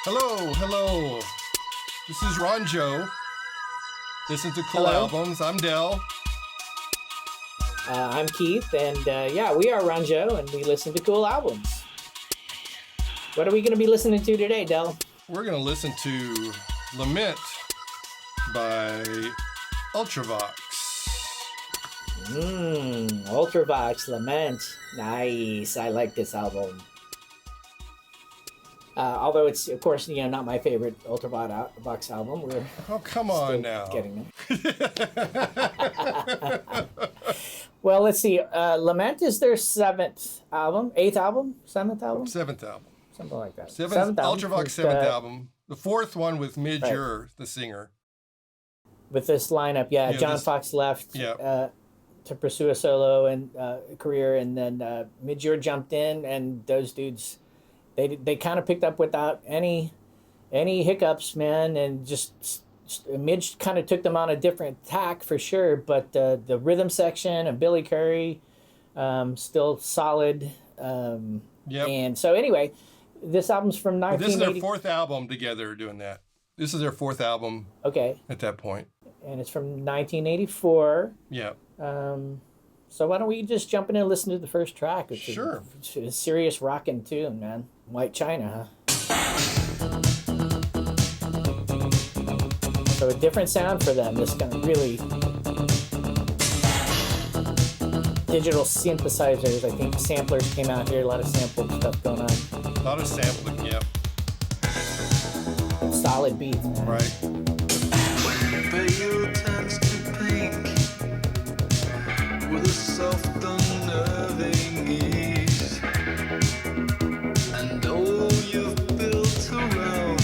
Hello. This is Renjeaux. Listen to cool Hello. albums. I'm Del. I'm Keith, and we are Renjeaux, and we listen to cool albums. What are we going to be listening to today, Del? We're going to listen to Lament by Ultravox. Ultravox, Lament. Nice. I like this album. Although it's, of course, not my favorite Ultravox album. We're come on now. Getting there. Well, let's see. Lament is their seventh album, seventh album, something like that. Seventh Ultravox seventh album. The fourth one with Renjeaux, the singer. With this lineup, John Fox left to pursue a solo and career, and then Renjeaux jumped in, and those dudes. They kind of picked up without any hiccups, man, and just Midge kind of took them on a different tack for sure. But the rhythm section and Billy Currie, still solid. And so anyway, this album's from 1980. This is their fourth album together doing that. This is their fourth album. Okay. At that point. And it's from 1984. Yeah. So why don't we just jump in and listen to the first track? Which Sure. Is a serious rockin' tune, man. White China, huh? So a different sound for them. This kind of really digital synthesizers. I think samplers came out here. A lot of sampled stuff going on. A lot of sampling, yeah. Solid beats, man. Right. With a soft unnerving ease, and all you've built around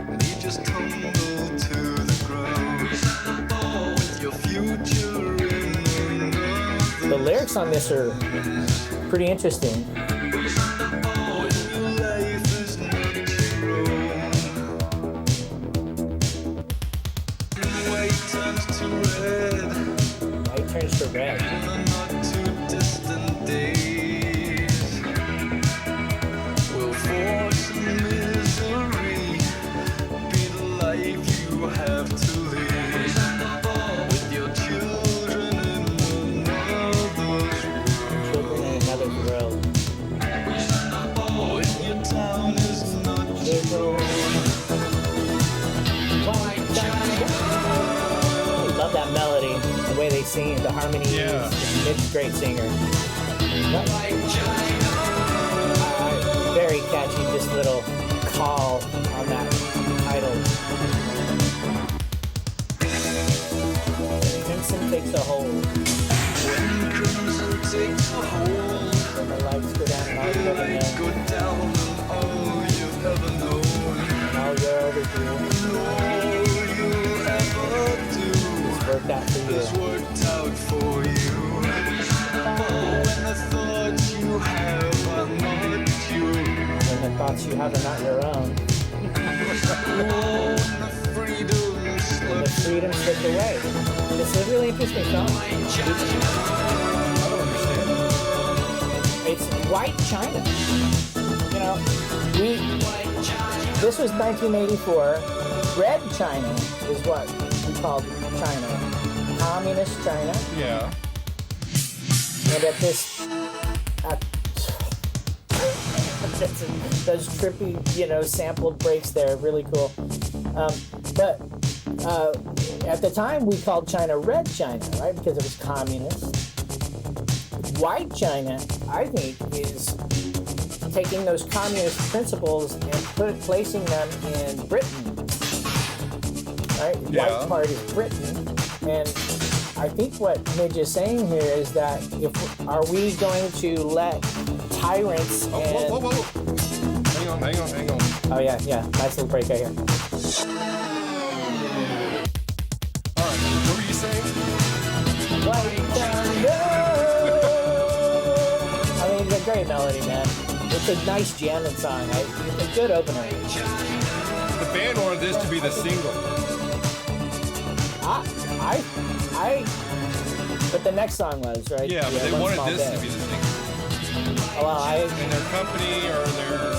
me just tumble to the ground. With your future in another. The lyrics on this are pretty interesting. When your life is not your own. White turns to red. White turns to red. Love that melody, the way they sing it, the harmony. Yeah. It's a great singer. Very catchy, just little call on that title. Crimson takes a hold. When crimson takes a hold, when the lights go down and all you ever know. Go down and all you've ever known. And all you're ever doing. Worked out for you. It's worked out for you. When the thoughts you have are not you. When the thoughts you have are not your own. When the freedom slipped away. This is a really interesting song. I don't understand. It's White China. This was 1984. Red China is what we called China. Communist China. Yeah. And at those trippy, sampled breaks there, really cool. But at the time we called China Red China, right? Because it was communist. White China, I think, is taking those communist principles and placing them in Britain. Right? Yeah. White part is Britain, and I think what Midge is saying here is that are we going to let tyrants and... Whoa. Hang on. Oh yeah, nice little break right here. All right, what were you saying? White China. I mean, it's a great melody, man. It's a nice jamming song. It's a good opener. The band wanted this to be the single. But the next song was, right? Yeah, but they wanted this to be the single. Well, and their company or their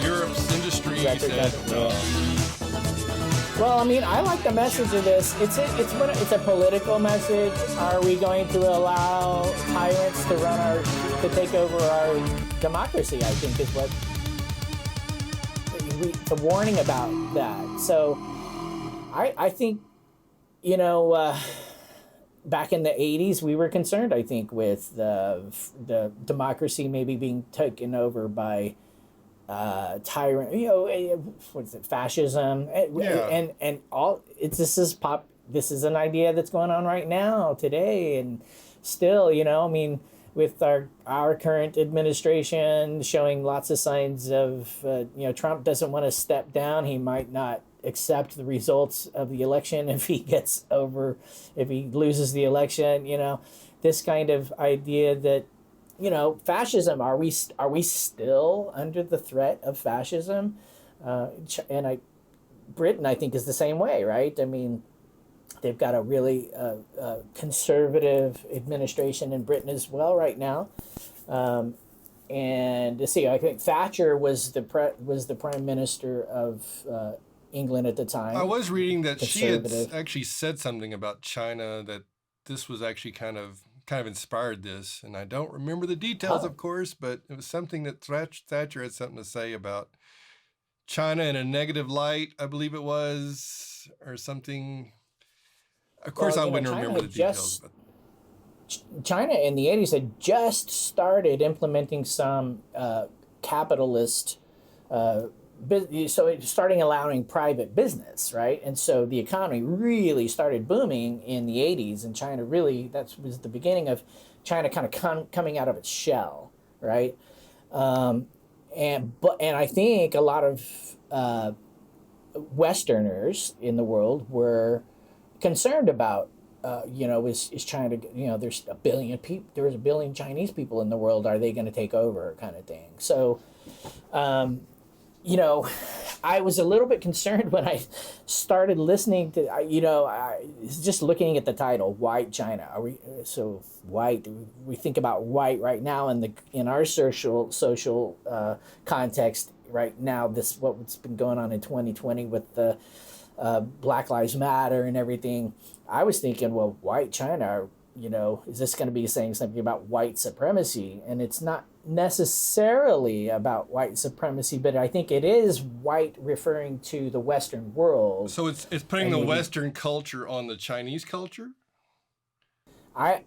Europe's industry he said. Well, I mean, I like the message of this. It's a political message. Are we going to allow tyrants to take over our democracy? I think is what the warning about that. So, I think, back in the 80s, we were concerned, I think, with the democracy maybe being taken over by tyrant, what's it, fascism, and all. This is an idea that's going on right now today, and still, I mean, with our current administration showing lots of signs of, Trump doesn't want to step down. He might not accept the results of the election if he loses the election. This kind of idea that, fascism, are we still under the threat of fascism? Britain, I think, is the same way, right? I mean, they've got a really conservative administration in Britain as well right now. And to see, I think Thatcher was the prime minister of England at the time. I was reading that she had actually said something about China, that this was actually kind of inspired this, and I don't remember the details, of course, but it was something that Thatcher had something to say about China in a negative light, I believe it was, or something. Of course, I wouldn't remember the details. China in the 80s had just started implementing some capitalist, so it's starting allowing private business, right? And so the economy really started booming in the 80s, and China really, that was the beginning of China kind of coming out of its shell, right? And I think a lot of Westerners in the world were concerned about, is China, there's a billion people, there's a billion Chinese people in the world, are they going to take over, kind of thing. So, I was a little bit concerned when I started listening to, just looking at the title, White China. Are we so white? We think about white right now in our social context right now. What's been going on in 2020 with the Black Lives Matter and everything. I was thinking, well, White China, is this going to be saying something about white supremacy? And it's not necessarily about white supremacy, but I think it is white referring to the Western world. So it's putting the Western culture on the Chinese culture? I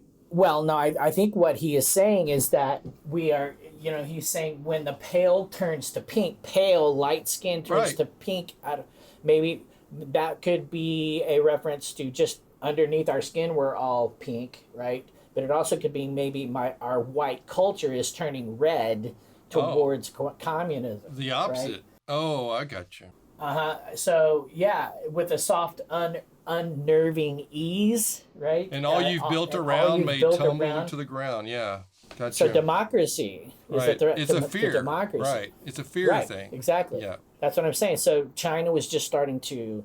think what he is saying is that we are, he's saying when the pale turns to pink, pale light skin turns to pink, maybe that could be a reference to just underneath our skin we're all pink, right? But it also could be maybe our white culture is turning red towards communism. The opposite. Right? Oh, I got you. So, yeah, with a soft, unnerving ease, right? And all you've built around may tumble to the ground, yeah. Gotcha. So democracy is a threat. It's a fear. Democracy. Right. It's a fear thing. Exactly. Yeah. That's what I'm saying. So China was just starting to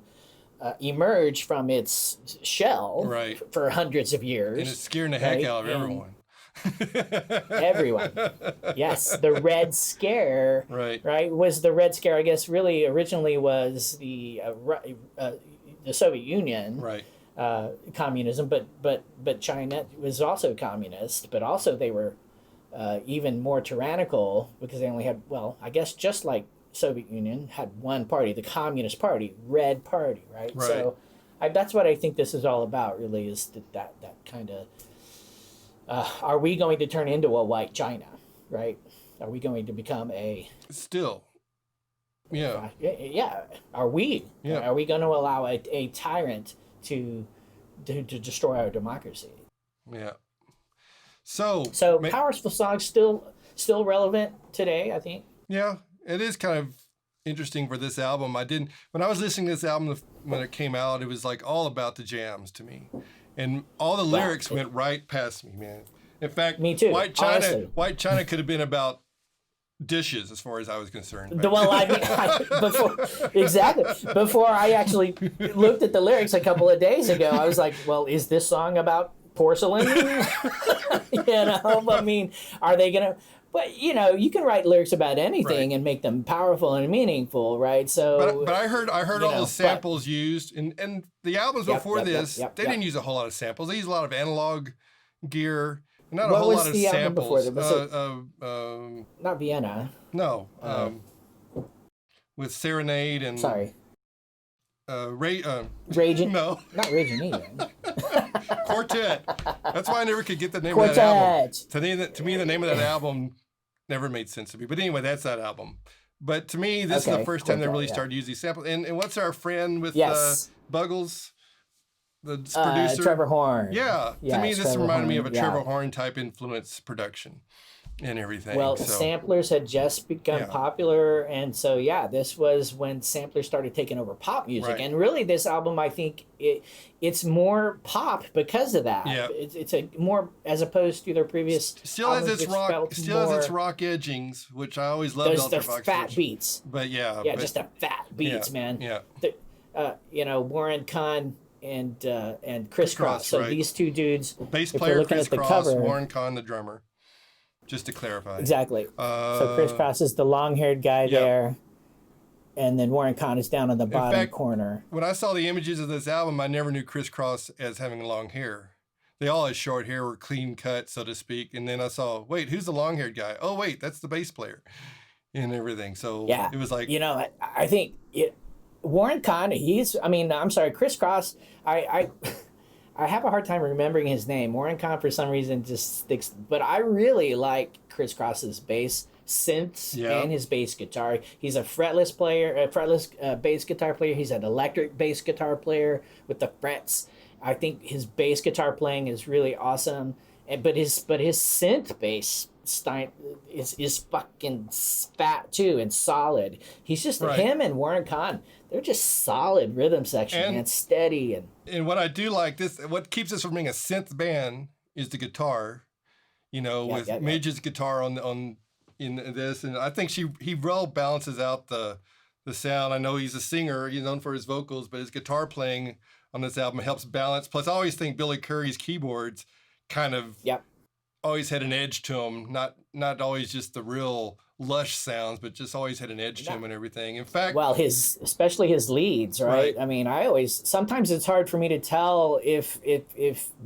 emerge from its shell for hundreds of years. And it's scaring the heck out of everyone. Everyone. Yes. The Red Scare. Right. Was the Red Scare, I guess, really originally was the Soviet Union. Right. Communism, but China was also communist, but also they were even more tyrannical because they only had, I guess just like Soviet Union had one party, the Communist Party, Red Party, right? So that's what I think this is all about, really, is that kind of, are we going to turn into a white China, right? Are we going to become still? Yeah. Yeah. Are we? Yeah. Are we going to allow a tyrant to destroy our democracy? Yeah. So powerful songs still relevant today, I think. Yeah, it is kind of interesting for this album. When I was listening to this album when it came out, it was like all about the jams to me, and all the lyrics went right past me, man. In fact, me too. White China could have been about dishes, as far as I was concerned. Before I actually looked at the lyrics a couple of days ago, I was like, well, is this song about porcelain? I mean, are they gonna But you can write lyrics about anything and make them powerful and meaningful, right? So, but I heard all the samples used, and the albums before this, they didn't use a whole lot of samples. They used a lot of analog gear, not a whole lot of samples. Not Vienna. No, with Serenade and Raging. No, not Raging either. Quartet. That's why I never could get the name Quartet. of that album. To me, the name of that album never made sense to me. But anyway, that's that album. But to me, this is the first time they really started using samples. And what's our friend with Buggles? The producer? Trevor Horn. Yeah. To me, this reminded me of a Trevor Horn type influence production and everything. Well, samplers had just become popular. And so, this was when samplers started taking over pop music. Right. And really, this album, I think, it's more pop because of that. Yeah. It's a more, as opposed to their previous Still has its rock edgings, which I always loved. Those the fat beats. But just the fat beats, man. Yeah. Warren Kahn and Chris Cross. So these two dudes, bass player Chris Cross, Warren Kahn the drummer. Just to clarify. Exactly. So Chris Cross is the long-haired guy there, and then Warren Kahn is down on the bottom corner. When I saw the images of this album, I never knew Chris Cross as having long hair. They all had short hair, were clean cut, so to speak. And then I saw, wait, who's the long-haired guy? Oh, wait, that's the bass player and everything. So it was like... I think Warren Kahn, Chris Cross, I have a hard time remembering his name. Warren Kahn, for some reason, just sticks. But I really like Chris Cross's bass synths and his bass guitar. He's a fretless bass guitar player. He's an electric bass guitar player with the frets. I think his bass guitar playing is really awesome. But his synth bass is fucking fat too and solid. He's just him and Warren Kahn. They're just solid rhythm section, man, steady and what I do like what keeps us from being a synth band is the guitar, with Midge's guitar in this, and I think he well balances out the sound. I know he's a singer, he's known for his vocals, but his guitar playing on this album helps balance. Plus, I always think Billy Currie's keyboards kind of always had an edge to them, not always just the real lush sounds, but just always had an edge to them and everything. In fact, especially his leads, right? I mean, sometimes it's hard for me to tell if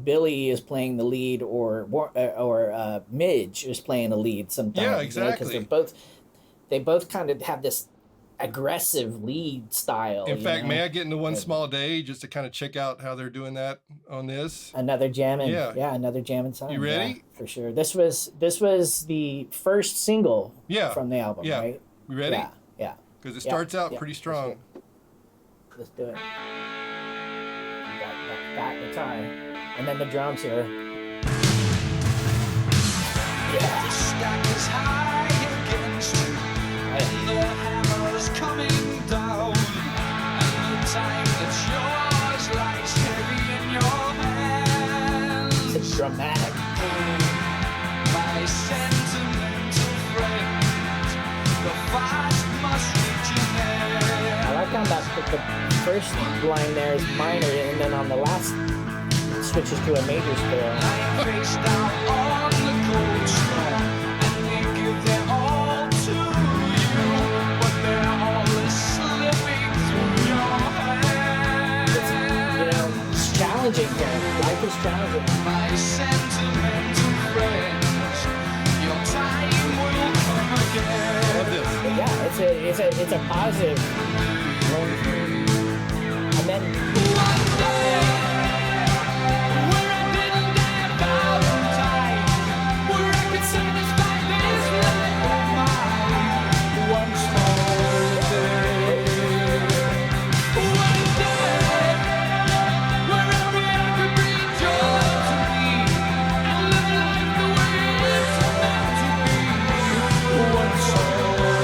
Billy is playing the lead or Midge is playing the lead sometimes. Yeah, exactly. Because they both kind of have this aggressive lead style. In fact, may I get into One Small Day just to kind of check out how they're doing that on this? Another jamming, another jamming song. You ready? Yeah, for sure. This was the first single from the album, right? You ready? Yeah. Because it starts out pretty strong. Let's do it. Got that guitar, and then the drums here. Yeah. The stack is high against you, and the hammer's coming down, and the time that's yours lies heavy in your hands. It's dramatic. My sentimental friend, the fast must reach your hand. I like how the first line there is minor, and then on the last it switches to a major scale. I am face down on the cold snow, and they give their all to you, but they're always slipping through your hands. It's challenging here. Life is challenging. My sentimental friends, your time will come again. I love this. But yeah, it's a positive. And then One day, where I didn't die about time, where I could satisfy this life of mine. One small day. One day, where everyone could bring joy to me and live life the way it's meant to be. One small day.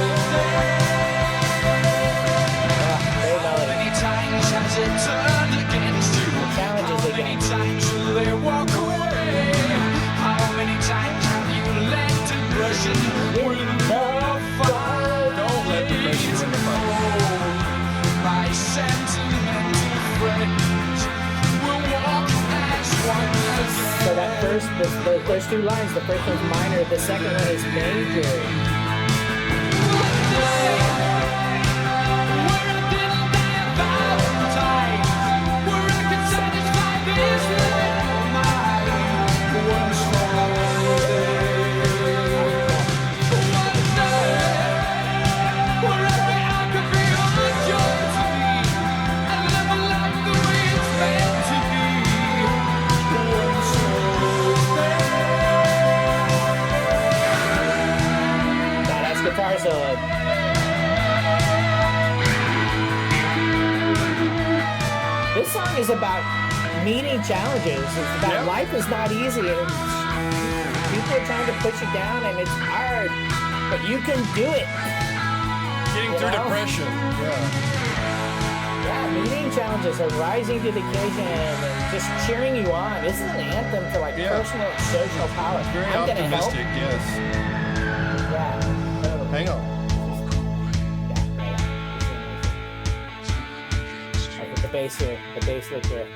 they know those two lines. The first one's minor. The second one is major. Guitar solo. This song is about meeting challenges. It's about life is not easy, and people are trying to push you down, and it's hard, but you can do it. Getting through depression. Yeah, meeting challenges and rising to the occasion and just cheering you on. This is an anthem for like personal and social power. Very I'm gonna help. optimistic, yes. Yeah. Hang on. I put the bass here. The bass lick here.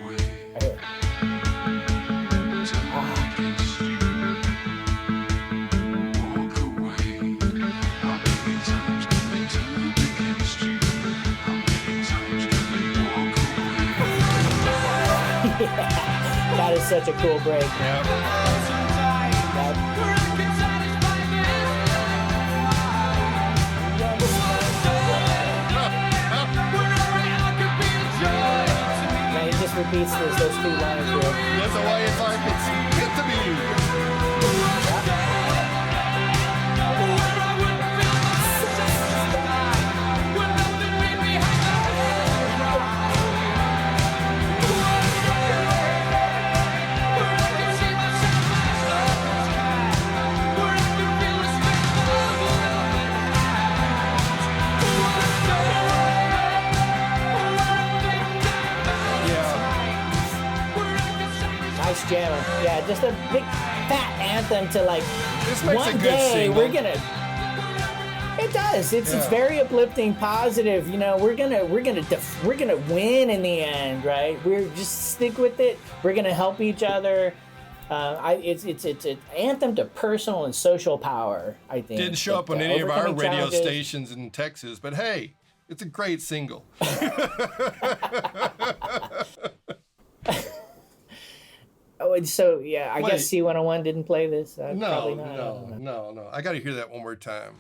Right here. That is such a cool break. Yeah. It just repeats those two lines here. That's the way it's like it's meant to be. Nice jamming. Yeah, just a big fat anthem to like This makes one a good day single. we're gonna. It does. It's very uplifting, positive. You know, we're gonna win in the end, right? We're just stick with it. We're gonna help each other. It's an anthem to personal and social power. I think Didn't show up on any of our radio stations in Texas, but hey, it's a great single. Oh, and so yeah, I guess C101 didn't play this. No. I got to hear that one more time.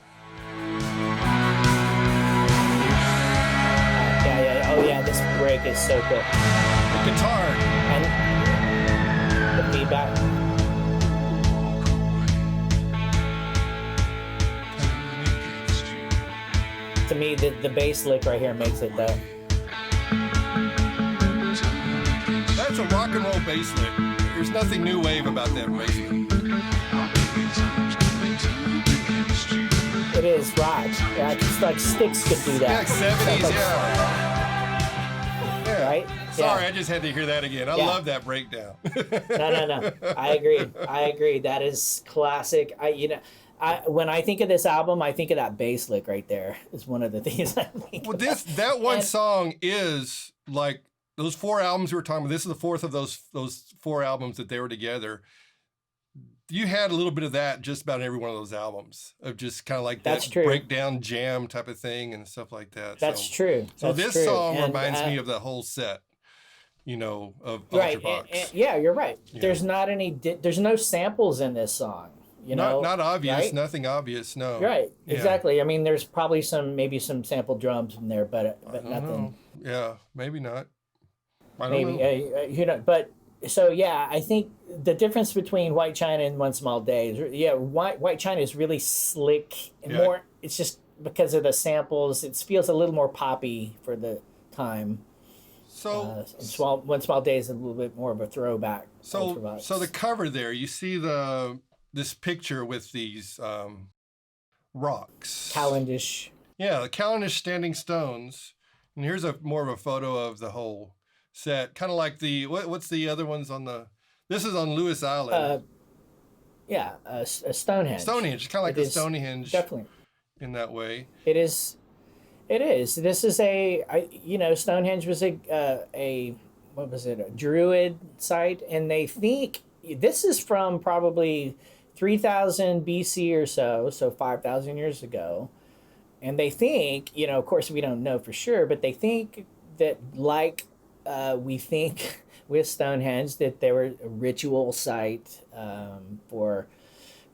Yeah. Oh yeah, this break is so cool. The guitar. And the feedback. To me, the bass lick right here makes it though. That's a rock and roll bass lick. There's nothing new wave about that bass lick. It is rock. Yeah, it's like Styx could do that. Yeah, 70s, Like, yeah. Right? Sorry, Yeah. I just had to hear that again. I love that breakdown. No. I agree. That is classic. When I think of this album, I think of that bass lick right there. Is one of the things I think. Well, that one song is like those 4 albums we were talking about. This is the 4th of those 4 albums that they were together. You had a little bit of that just about in every one of those albums of just kind of like that breakdown jam type of thing and stuff like that. That's true. So this song reminds me of the whole set, of Ultravox. And yeah, you're right. Yeah. There's not any. There's no samples in this song. Not obvious. Right? Nothing obvious. No. Right. Yeah. Exactly. I mean, there's probably maybe some sample drums in there, but nothing. Know. Yeah, maybe not. I don't know. But so yeah, I think the difference between White China and One Small Day is White China is really slick and more. It's just because of the samples. It feels a little more poppy for the time. So One Small Day is a little bit more of a throwback. So the cover there, you see this picture with these rocks. Cavendish. Yeah, the Cavendish standing stones. And here's more of a photo of the whole set, kind of like what's the other ones on the? This is on Lewis Island. A Stonehenge. Stonehenge, kind of like the Stonehenge. Definitely. In that way. It is. This is Stonehenge was a what was it, a Druid site, and they think this is from probably 3000 BC or so 5,000 years ago. And they think, of course we don't know for sure, but they think that like we think with Stonehenge, that they were a ritual site for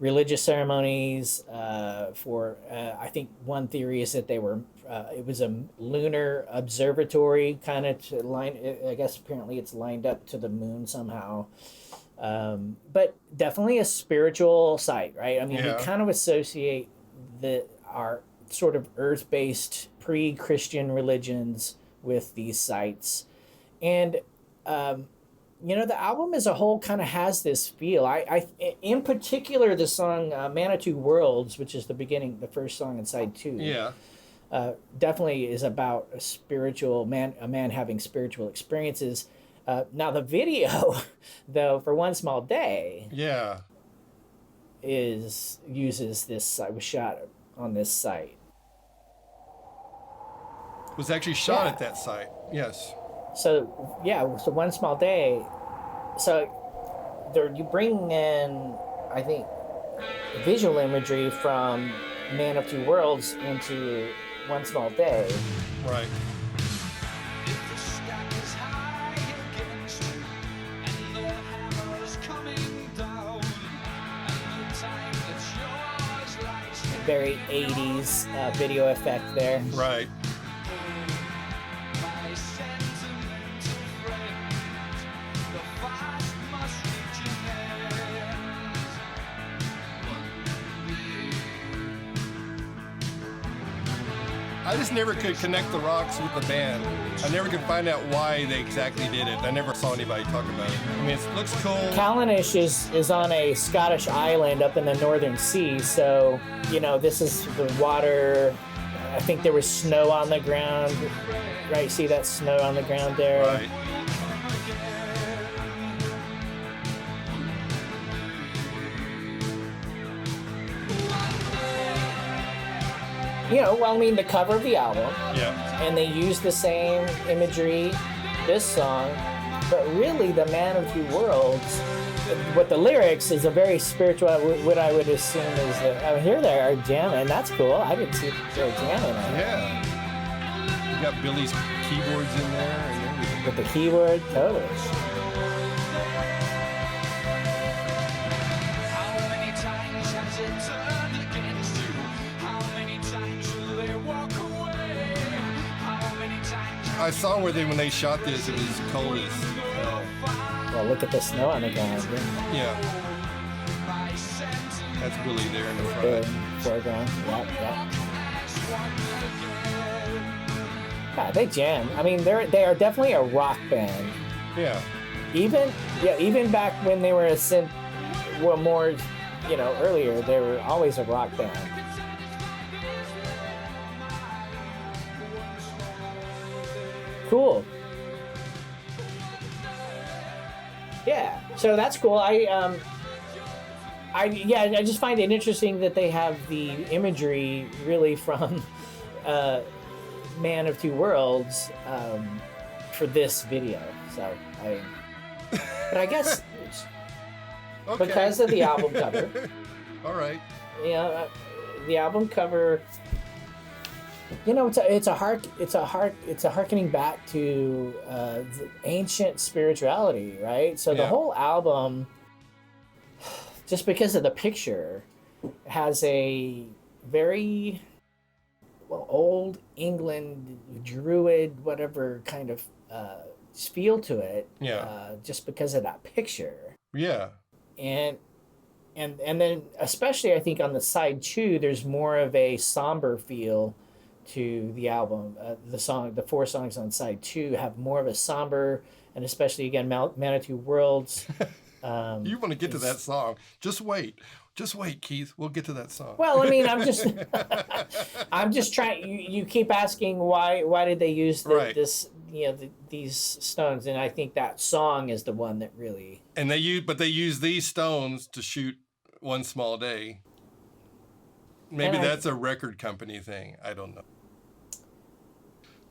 religious ceremonies. I think one theory is that they were, it was a lunar observatory kind of to line. I guess apparently it's lined up to the moon somehow. But definitely a spiritual site, right? I mean, we kind of associate our sort of earth-based pre-Christian religions with these sites. And the album as a whole kind of has this feel. I in particular, the song Manitou Worlds, which is the first song in side 2. Definitely is about a man having spiritual experiences. Now the video, though, for One Small Day, uses this. I was shot on this site. Was actually shot at that site. Yes. So One Small Day. So you bring in, I think, visual imagery from Man of Two Worlds into One Small Day. Right. Very 80s video effect there. Right. I just never could connect the rocks with the band. I never could find out why they exactly did it. I never saw anybody talk about it. I mean, it looks cool. Callanish is on a Scottish island up in the Northern Sea, so, this is the water. I think there was snow on the ground, right? See that snow on the ground there? Right. The cover of the album. Yeah. And they use the same imagery, this song, but really the Man of Two Worlds, what the lyrics is a very spiritual, what I would assume is that, here they are jamming, that's cool. I didn't see they were jamming on it. Yeah. You got Billy's keyboards in there and everything. With the keyboard, totally. I saw when they shot this, it was cold as well, look at the snow on the ground. Yeah. That's Billy there in the front. Foreground. Yeah. Yeah, they jam. I mean, they are definitely a rock band. Yeah. Even back when they were more, earlier, they were always a rock band. Cool. Yeah, so that's cool. I just find it interesting that they have the imagery really from Man of Two Worlds for this video. But I guess okay. Because of the album cover. All right. The album cover. It's a harkening back to the ancient spirituality, right? So the whole album, just because of the picture, has a very old England Druid, whatever kind of feel to it. Yeah. Just because of that picture. Yeah. And then especially I think on the side 2, there's more of a somber feel to the album. The 4 songs on side 2 have more of a somber, and especially again Manitou Worlds. You want to get to that song? Just wait, Keith. We'll get to that song. Well, I mean, I'm just trying. You keep asking why did they use these stones, and I think that song is the one that really. And they use these stones to shoot One Small Day. Maybe that's a record company thing. I don't know.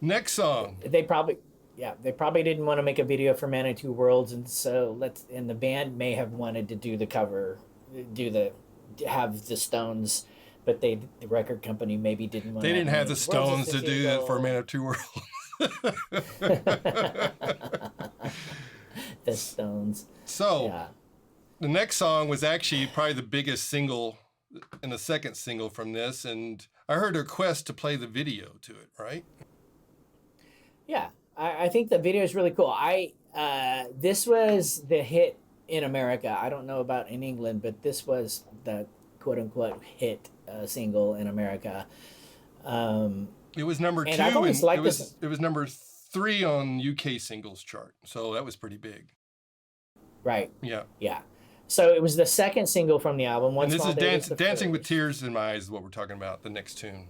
Next song. They probably Yeah, they probably didn't want to make a video for Man of Two Worlds, and so and the band may have wanted to do the cover, have the Stones, but the record company maybe didn't want. They didn't have the Stones to do that for Man of Two Worlds. The Stones. So, yeah. The next song was actually probably the biggest single and the second single from this, and I heard a request to play the video to it, right? Yeah, I think the video is really cool. This was the hit in America. I don't know about in England, but this was the quote-unquote hit single in America. It was number 2, and I've always liked this. It was number 3 on UK singles chart, so that was pretty big. Right. Yeah. Yeah. So it was the second single from the album. And this is Dancing with Tears in My Eyes is what we're talking about, the next tune.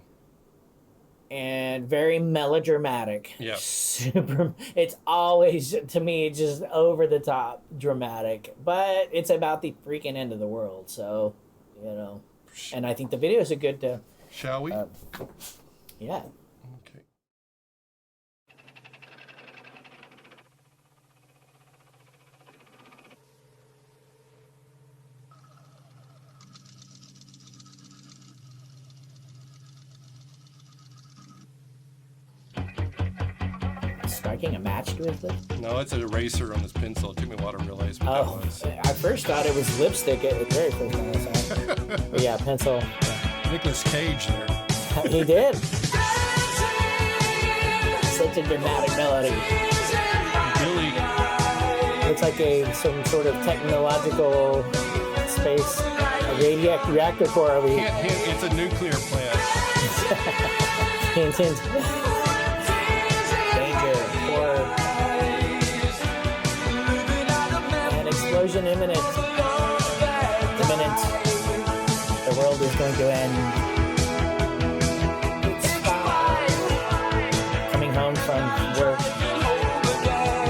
And very melodramatic. Yeah. Super. It's always, to me, just over the top dramatic. But it's about the freaking end of the world. So, and I think the video is a good. Shall we? Yeah. Okay. Striking a match to his lip? No, it's an eraser on his pencil. It took me a while to realize what that was. I first thought it was lipstick at the very first time I saw it. But yeah, pencil. Nicolas Cage there. He did. Such a dramatic melody. Billy. Looks like some sort of technological space reactor core. It's a nuclear plant. Hint, hint. Danger. Horror. An explosion imminent. Imminent. The world is going to end. It's coming home from work.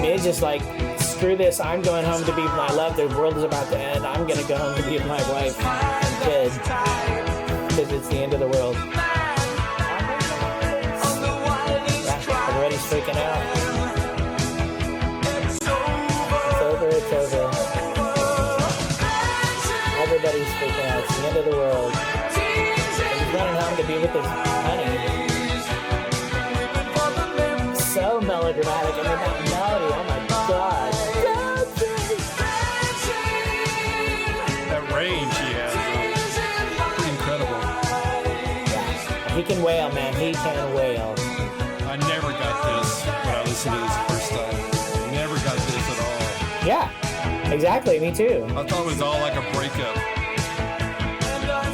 Midge just like, screw this, I'm going home to be with my love. The world is about to end. I'm going to go home to be with my wife and kid. Because it's the end of the world. Yeah, everybody's freaking out. It's over, it's over. Everybody's freaking out. It's the end of the world. And he's running home to be with his honey. So melodramatic. And then that melody, oh my God. That range he has pretty incredible. Yeah. He can wail, man. He can wail. I never got this when I listened to this the first time. Never got this at all. Yeah, exactly. Me too. I thought it was all like a breakup.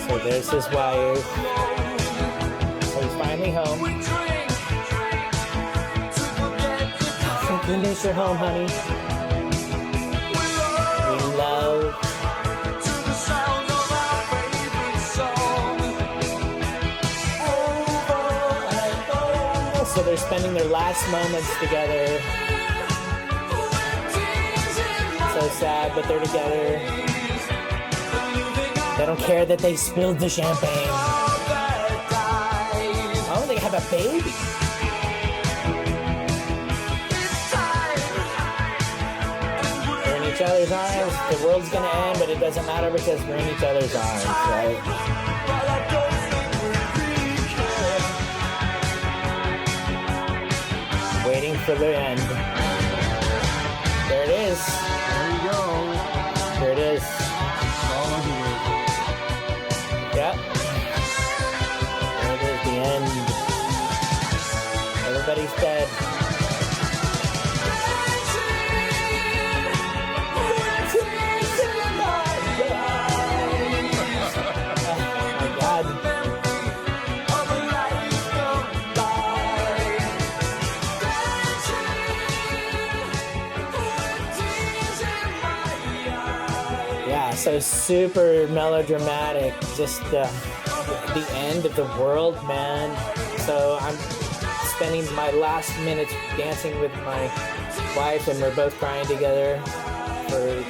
So there's his wife. So he's finally home. Thank goodness you're home, honey. We love. So they're spending their last moments together. So sad, but they're together. They don't care that they spilled the champagne. Oh, they have a baby. They're in each other's arms. The world's gonna end, but it doesn't matter because we're in each other's arms, right? Waiting for the end. There it is. There you go. There it is. It's all over with. Yep. There it is, the end. Everybody's dead. Oh my God. Yeah, so super melodramatic, just the end of the world, man. So I'm spending my last minutes dancing with my wife, and we're both crying together. We're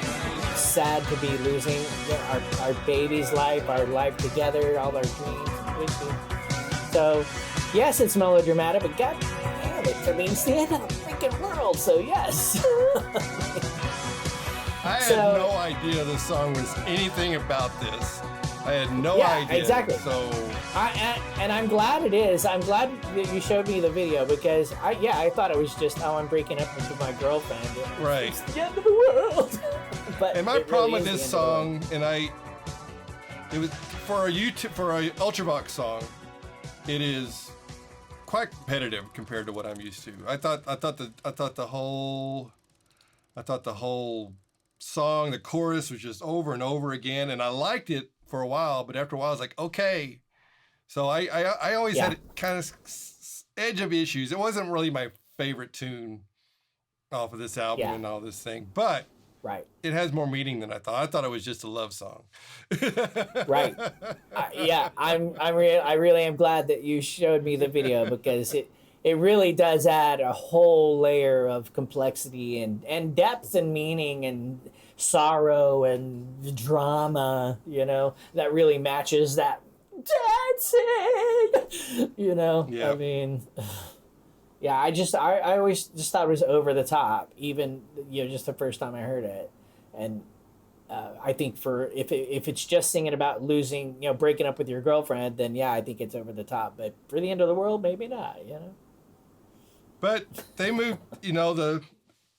sad to be losing our baby's life, our life together, all our dreams. So, yes, it's melodramatic, but God damn it, I mean, it's the end of the freaking world, so yes. I had no idea this song was anything about this. I had no idea. Exactly. So, and I'm glad it is. I'm glad that you showed me the video because I thought it was just I'm breaking up with my girlfriend. Right. It's the end of the world. But and my problem really with this song, and it was for a Ultravox song, it is quite competitive compared to what I'm used to. I thought the whole song, the chorus was just over and over again, and I liked it for a while, but after a while I was like, okay. So I always had kind of edge of issues. It wasn't really my favorite tune off of this album and all this thing, but it has more meaning than I thought. I thought it was just a love song. Right. I really am glad that you showed me the video because it really does add a whole layer of complexity and depth and meaning and sorrow and drama, that really matches that dancing, I mean, I always just thought it was over the top, even, just the first time I heard it. And I think if it's just singing about losing, breaking up with your girlfriend, then I think it's over the top. But for the end of the world, maybe not, But they moved,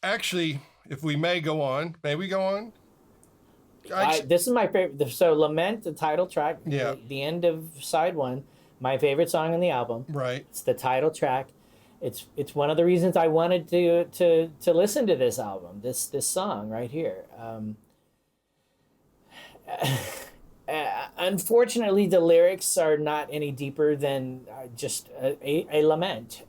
actually, if we may go on, this is my favorite. So Lament, the title track, the end of side one, my favorite song on the album. Right. It's the title track. It's one of the reasons I wanted to listen to this album, this song right here. Unfortunately, the lyrics are not any deeper than just a lament.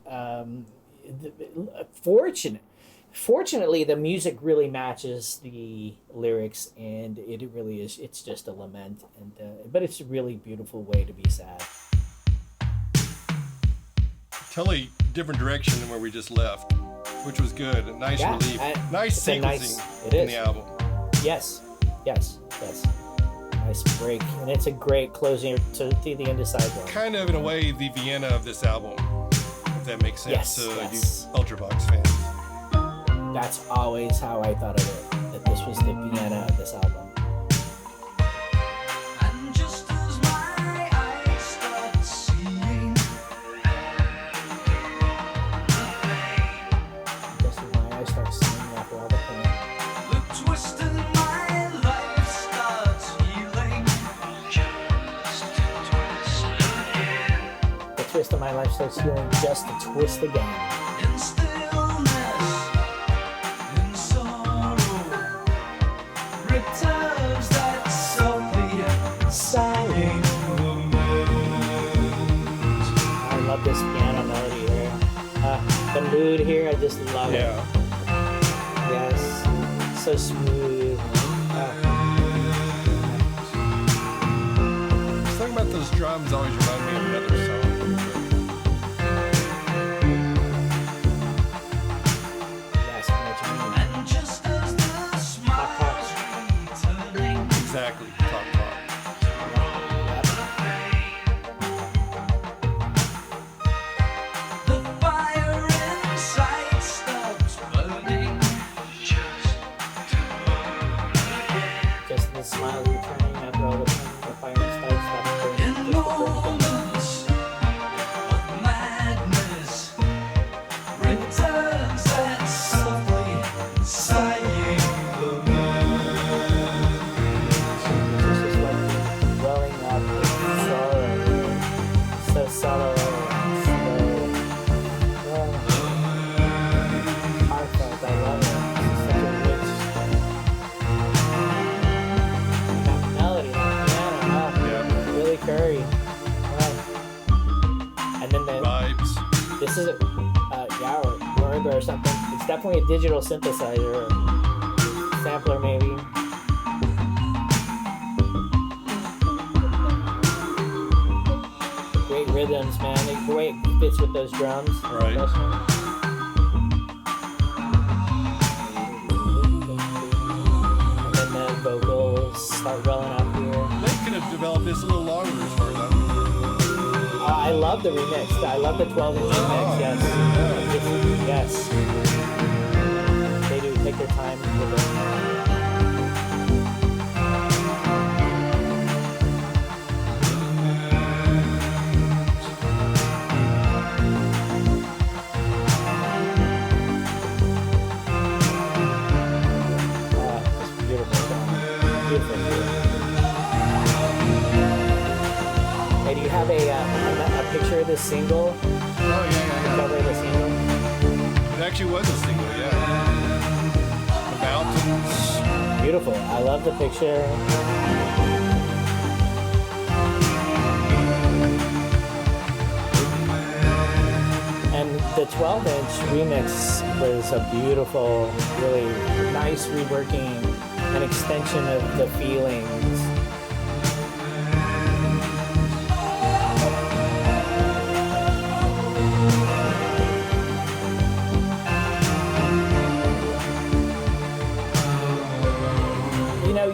Fortunately, the music really matches the lyrics, and it really is. It's just a lament, but it's a really beautiful way to be sad. Totally different direction than where we just left, which was good. A nice relief. Nice sequencing in the album. Yes. Nice break, and it's a great closing to the end of side one. Kind of, in a way, the Vienna of this album, if that makes sense to you Ultravox fans. That's always how I thought of it, that this was the Vienna of this album. And just as my eyes start seeing after all the pain, the twist in my life starts healing. The twist of my life starts healing, just a twist again. In stillness, in sorrow, returns that softly sighing lament. I love this piano melody here. The mood here, I just love it. Yes, so smooth. Something about those drums always remind me of another song. Yes, I know what you mean. And just as the smile's returning, Exactly. Talk. the fire inside stops burning. Just the smile returning after all the pain, the fire starts burning. In moments of madness, returns that softly sighing lament. This is like growing up with sorrow, so subtle and slow. Heartfelt, I love it. It's such a rich that melody, that piano, really curry. And then Vibes. this is or something. It's definitely a digital synthesizer, or sampler maybe. Great rhythms, man. The way it fits with those drums. Right. And then the vocals start rolling up here. They could have developed this a little longer as far as I'm concerned. I love the remix. I love the 12-inch remix, yes. Yes. They do take their time with it. It's beautiful song. Beautiful. Hey, do you have a picture of this single? Oh, yeah. Cover of the single? It actually was a single, yeah. The mountains. Beautiful. I love the picture. And the 12-inch remix was a beautiful, really nice reworking, an extension of the feelings.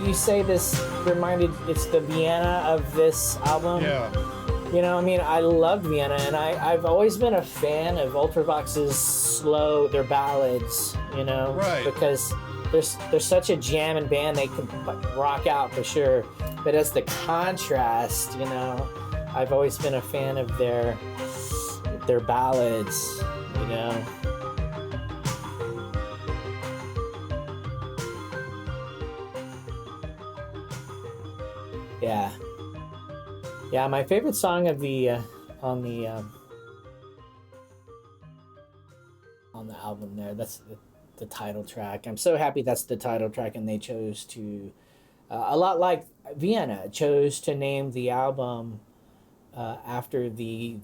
You say this it's the Vienna of this album. Yeah. You know, I mean, I loved Vienna, and I've always been a fan of Ultravox's their ballads, you know? Right. Because they're such a jamming band, they can rock out for sure. But as the contrast, you know, I've always been a fan of their ballads, you know? Yeah, my favorite song of the on the album there, that's the title track. I'm so happy that's the title track, and they chose to a lot like Vienna chose to name the album after the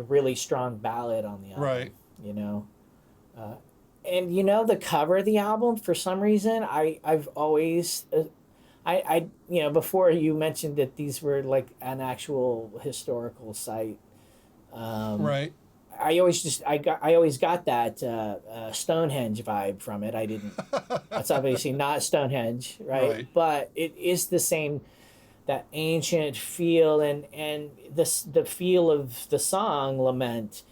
really strong ballad on the album. Right. You know. And you know, the cover of the album, for some reason, I've always I you know, before you mentioned that these were like an actual historical site. Right. I always got that Stonehenge vibe from it. I didn't. That's obviously not Stonehenge, right? But it is the same, that ancient feel, and the feel of the song Lament,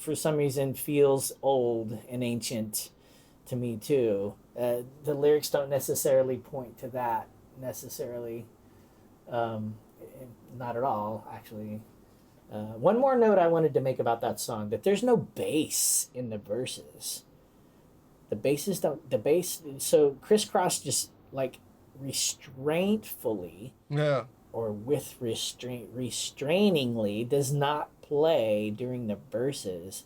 for some reason, feels old and ancient to me too. The lyrics don't necessarily point to that necessarily, not at all actually. One more note I wanted to make about that song, that there's no bass in the verses. The bass, so Crisscross just like restraintfully, or with restrainingly does not play during the verses.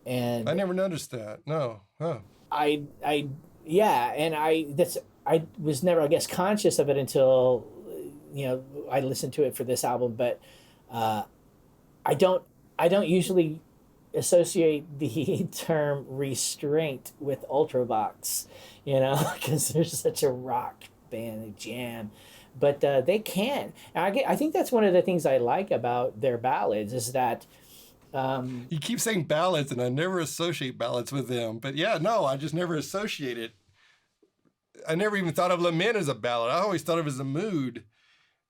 And I never noticed that. No. Huh. I was never, I guess, conscious of it until, you know, I listened to it for this album, but I don't usually associate the term restraint with Ultravox, you know, because they're such a rock band, a jam, but they can. And I think that's one of the things I like about their ballads is that. You keep saying ballads, and I never associate ballads with them. But yeah, no, I just never associate it. I never even thought of Lament as a ballad. I always thought of it as a mood.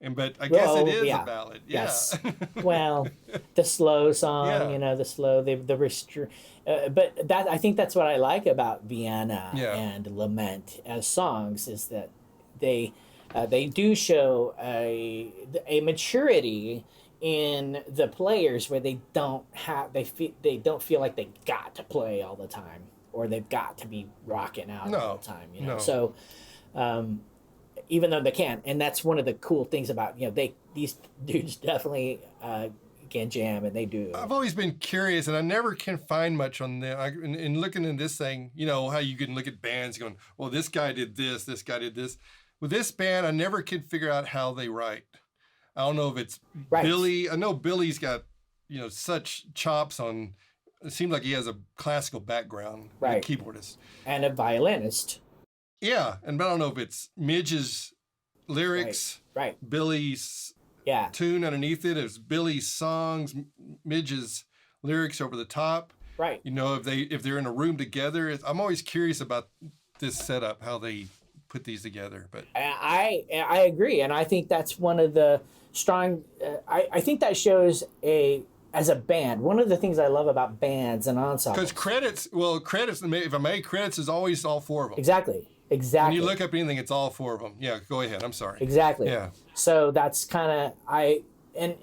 But I guess it is a ballad. Yeah. Yes. Well, the slow song, you know, the slow, but that, I think that's what I like about Vienna and Lament as songs, is that they do show a maturity in the players where they don't feel like they got to play all the time, or they've got to be rocking out all the time, you know. So even though they can, and that's one of the cool things about, you know, these dudes definitely can jam, and they do. I've always been curious, and I never can find much on them. In looking at this thing, you know, how you can look at bands going, well, this guy did this guy did this. With this band, I never could figure out how they write. I don't know if it's Billy. I know Billy's got, you know, such chops on. It seems like he has a classical background, a keyboardist and a violinist. Yeah, but I don't know if it's Midge's lyrics, Billy's tune underneath it. It's Billy's songs, Midge's lyrics over the top. Right. You know, if they're in a room together. I'm always curious about this setup, how they put these together. But I agree, and I think that's one of the strong. I think that shows as a band, one of the things I love about bands and ensembles. Because credits, if I may, credits is always all four of them. Exactly. When you look up anything, it's all four of them. Yeah, go ahead. I'm sorry. Exactly. Yeah. So that's kind of, and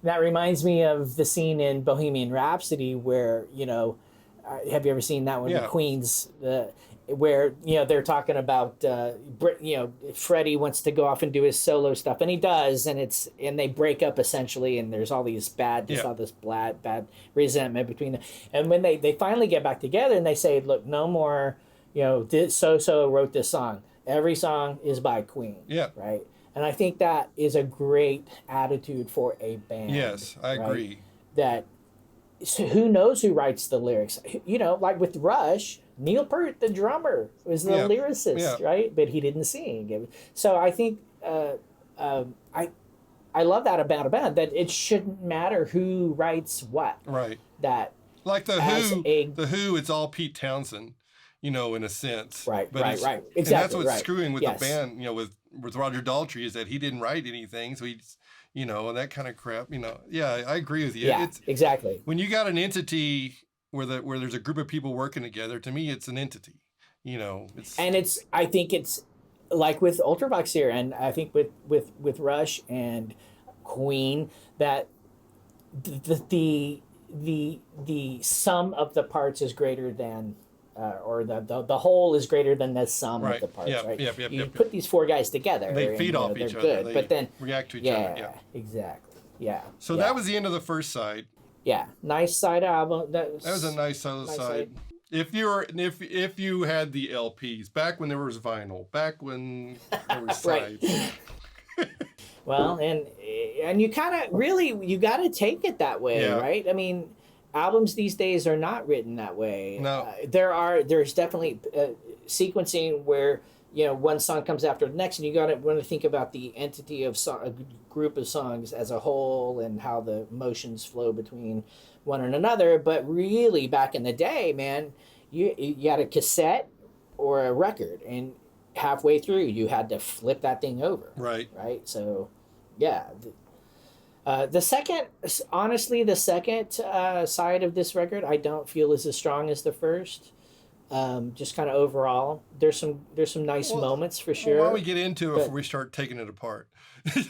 that reminds me of the scene in Bohemian Rhapsody where, have you ever seen that one? Yeah. Queen's, where, they're talking about, Freddie wants to go off and do his solo stuff, and he does, and they break up essentially, and there's all these bad resentment between them. And when they finally get back together and they say, look, no more, So wrote this song. Every song is by Queen. Yeah. Right? And I think that is a great attitude for a band. Yes, I agree. That, so who knows who writes the lyrics? Like with Rush, Neil Peart, the drummer, was the lyricist, right? But he didn't sing. So I think I love that about a band, that it shouldn't matter who writes what. Right. That like the Who, it's all Pete Townsend, in a sense. Right. But right. Exactly. And that's what's screwing with yes. the band, with Roger Daltrey, is that he didn't write anything, so he's, and that kind of crap. Yeah, I agree with you. Yeah, exactly. When you got an entity where there's a group of people working together, to me, it's an entity. I think it's like with Ultravox here, and I think with Rush and Queen, that the sum of the parts is greater than, or the whole is greater than the sum of the parts, right? You put these four guys together. They feed off each other. Good, but then react to each other. Yeah, exactly. Yeah. So that was the end of the first side. Yeah, nice side album. That was a nice side. If you had the LPs back when there was vinyl, back when there was sides. Well, and you kind of you got to take it that way, right? I mean, albums these days are not written that way. No, there's definitely sequencing where one song comes after the next, and you want to think about the entity of a group of songs as a whole and how the emotions flow between one and another. But really, back in the day, man, you had a cassette or a record, and halfway through you had to flip that thing over. Right. So, yeah. The second side of this record, I don't feel is as strong as the first. Just kind of overall, there's some nice moments for sure. Why don't we get into it before we start taking it apart? All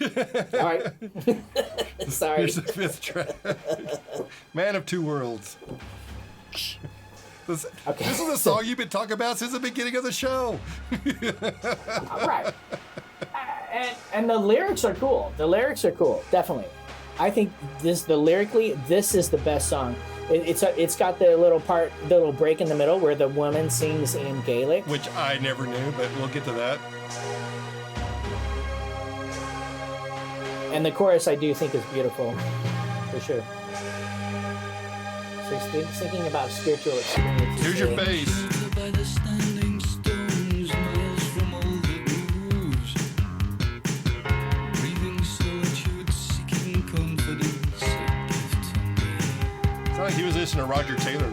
right. Sorry. Here's the fifth track. Man of Two Worlds. This is a song you've been talking about since the beginning of the show. All right. And the lyrics are cool. Definitely. I think lyrically, this is the best song. It's got the little break in the middle where the woman sings in Gaelic, which I never knew, but we'll get to that. And the chorus I do think is beautiful, for sure. So thinking about spiritual experience. Here's your bass. Like he was listening to Roger Taylor.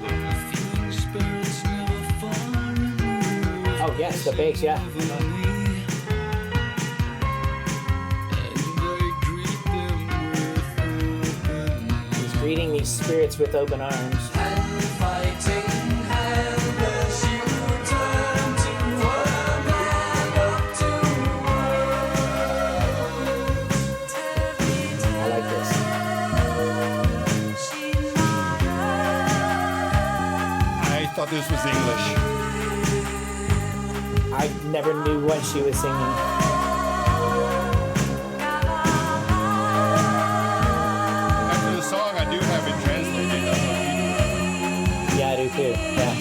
Oh yes, the bass, yeah. He's greeting these spirits with open arms. I thought this was English. I never knew what she was singing. After the song, I do have it translated. Yeah, I do too. Yeah.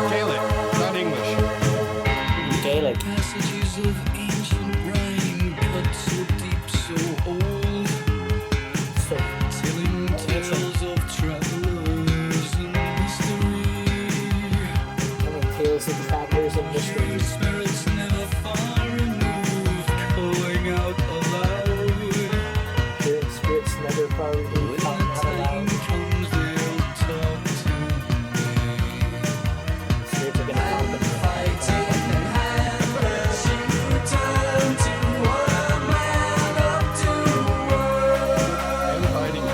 Gaelic, not English. Gaelic. Passages of ancient rhyme cut so deep, so old. Telling tales of travelers and Tales of travelers and mystery. spirits never far removed, calling out aloud. Spirits never far removed, calling out aloud. Comes they'll talk to me. Spirits are gonna help them. And fighting.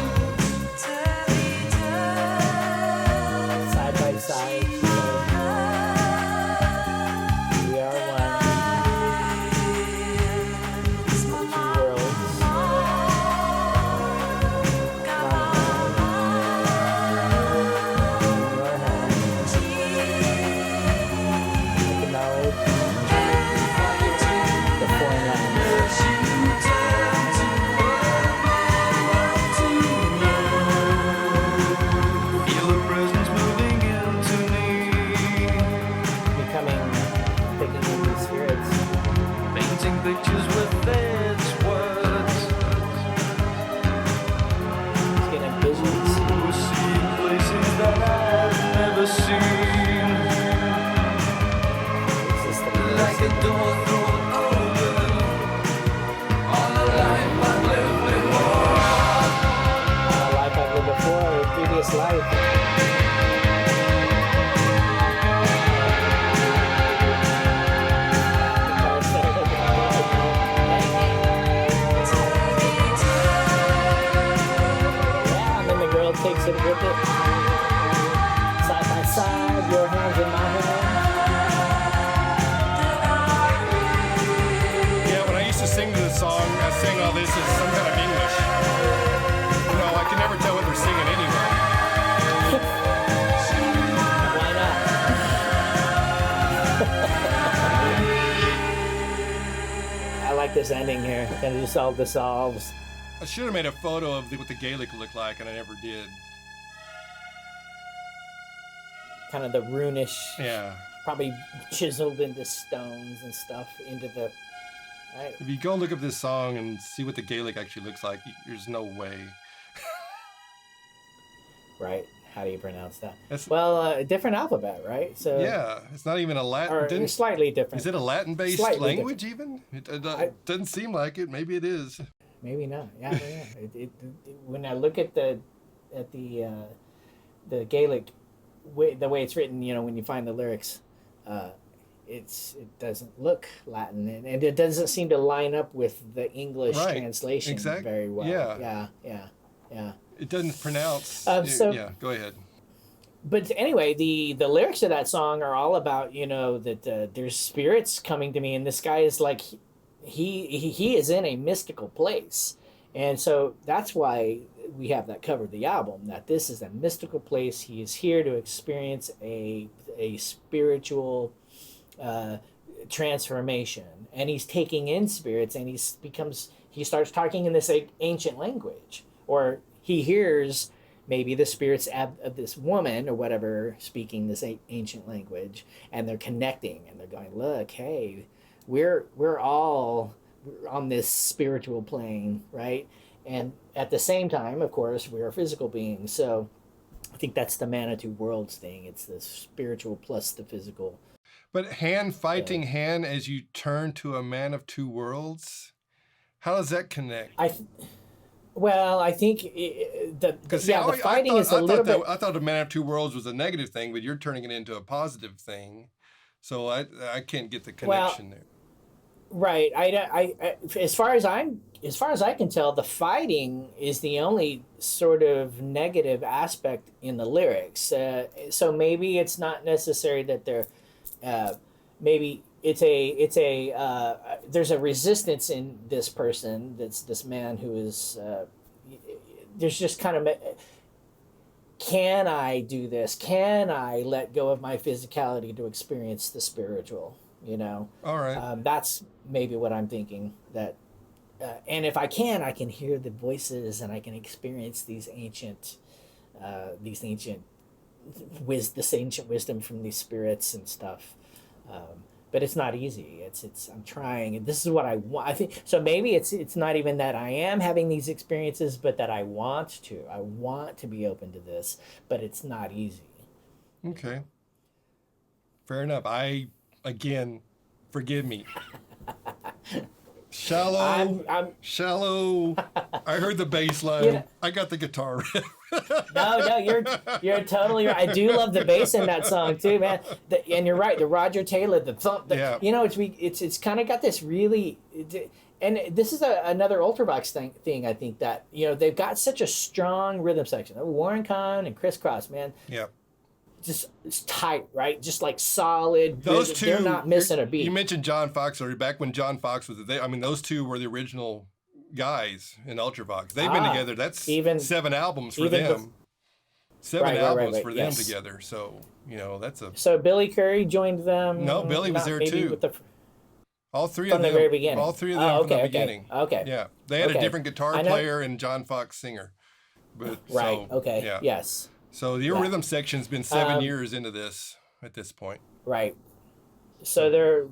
this life. Yeah, and then the girl takes it with it. Side by side, your hands in my hands. Sing to the song, I sing all this as some kind of English. You know, I can never tell what they're singing anyway. Why not? I like this ending here. Kind of just all dissolves. I should have made a photo of what the Gaelic looked like, and I never did. Kind of the runish, yeah, probably chiseled into stones and stuff into the. Right. If you go look up this song and see what the Gaelic actually looks like, there's no way. Right. How do you pronounce that? Different alphabet, right? So yeah, it's not even a Latin. Or slightly different. Is it a Latin-based language even? It doesn't seem like it. Maybe it is. Maybe not. Yeah. When I look at the Gaelic, the way it's written, you know, when you find the lyrics. It doesn't look Latin, and it doesn't seem to line up with the English translation very well. Yeah. It doesn't pronounce. Yeah, go ahead. But anyway, the lyrics of that song are all about, you know, that there's spirits coming to me, and this guy is like, he is in a mystical place, and so that's why we have that cover of the album. That this is a mystical place. He is here to experience a spiritual. Transformation, and he's taking in spirits, and he starts talking in this ancient language, or he hears maybe the spirits of this woman or whatever speaking this ancient language, and they're connecting, and they're going, look, hey, we're all on this spiritual plane, right? And at the same time, of course, we are physical beings. So I think that's the man of two worlds thing. It's the spiritual plus the physical. But hand fighting hand as you turn to a man of two worlds, how does that connect? I think the fighting is a little bit. I thought a man of two worlds was a negative thing, but you're turning it into a positive thing. So I can't get the connection there. Right. I as far as I can tell, the fighting is the only sort of negative aspect in the lyrics. So maybe it's not necessary that they're. Maybe there's a resistance in this person, that's this man who is there's just kind of, can I do this? Can I let go of my physicality to experience the spiritual? You know. All right. That's maybe what I'm thinking. That, and if I can hear the voices, and I can experience these ancient wisdom from these spirits and stuff, but it's not easy. I'm trying, and this is what I want. I think so. Maybe it's not even that I am having these experiences, but that I want to be open to this, but it's not easy. Okay, fair enough. Again, forgive me. Shallow. Shallow. I heard the bass line. Yeah. I got the guitar riff. No, you're totally right. I do love the bass in that song too, man. And you're right, the Roger Taylor, the thump. Yeah. You know, it's kind of got this really, and this is another Ultravox thing. I think that, you know, they've got such a strong rhythm section. Warren Kahn and Criss Cross, man. Yeah. Just it's tight, right? Just like solid. Those two, they're not missing a beat. You mentioned John Fox, or back when John Fox was there. I mean, those two were the original guys in Ultravox. They've been together. That's even 7 albums for them. 7 albums for them together. So, you know, that's a. So Billy Currie joined them. No, Billy was there too. All three of them. From the very beginning. All three of them from the beginning. Okay. Yeah, they had a different guitar player and John Fox singer. But right. So, okay. Yeah. Yes. So your rhythm section's been 7 years into this at this point. Right. So they're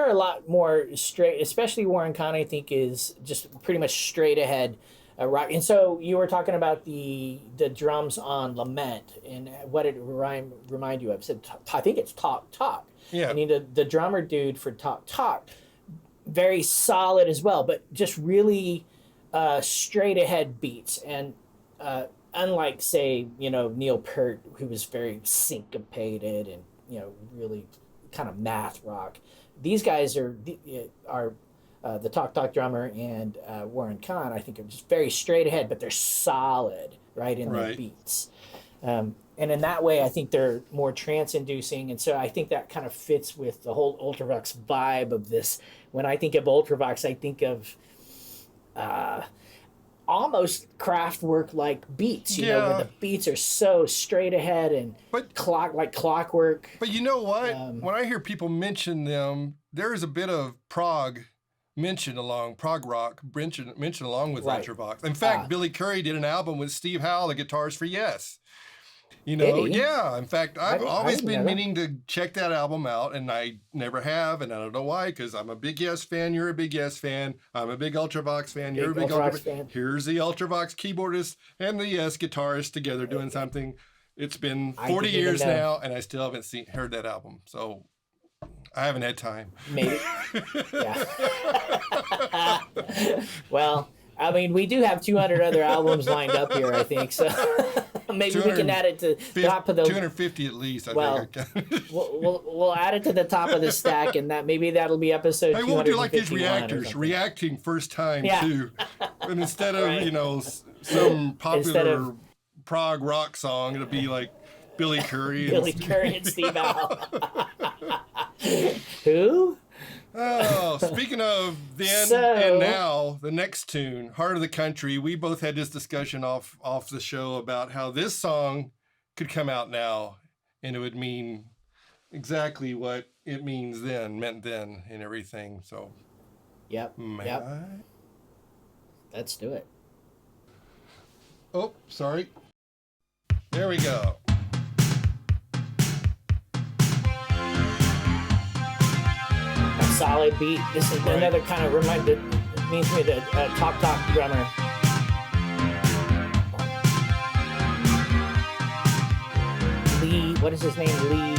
a lot more straight, especially Warren Kahn, I think, is just pretty much straight ahead rock. And so you were talking about the drums on Lament, and what did it remind you of? I think it's Talk Talk. Yeah. I mean, the drummer dude for Talk Talk, very solid as well, but just really straight ahead beats. And unlike, say, Neil Peart, who was very syncopated and really kind of math rock. These guys are the Talk Talk drummer and Warren Kahn. I think are just very straight ahead, but they're solid, right, in their beats. And in that way, I think they're more trance-inducing, and so I think that kind of fits with the whole Ultravox vibe of this. When I think of Ultravox, I think of almost Kraftwerk like beats, where the beats are so straight ahead and like clockwork. But you know what? When I hear people mention them, there is a bit of prog rock mentioned along with Ultravox. In fact, Billy Currie did an album with Steve Howe, the guitarist for Yes. Yeah. In fact, I've always been meaning to check that album out, and I never have, and I don't know why, because I'm a big Yes fan, you're a big Yes fan, I'm a big Ultravox fan, you're a big Ultravox fan. Here's the Ultravox keyboardist and the Yes guitarist together doing something. It's been 40 years now, and I still haven't heard that album, so I haven't had time. Maybe. Yeah. Well, I mean, we do have 200 other albums lined up here, I think, so maybe we can add it to the top of the 250 at least. I think. We'll add it to the top of the stack, and that'll be episode 251. I won't do like these reactors, reacting first time too, and instead of some popular prog rock song, it'll be like Billy Currie and Steve Howe. Who? Oh, speaking of then and now, the next tune, Heart of the Country, we both had this discussion off the show about how this song could come out now and it would mean exactly what it meant then and everything. So, yep. Let's do it. Oh, sorry. There we go. Solid beat. This is another kind of means me the Talk Talk drummer. Lee, what is his name? Lee.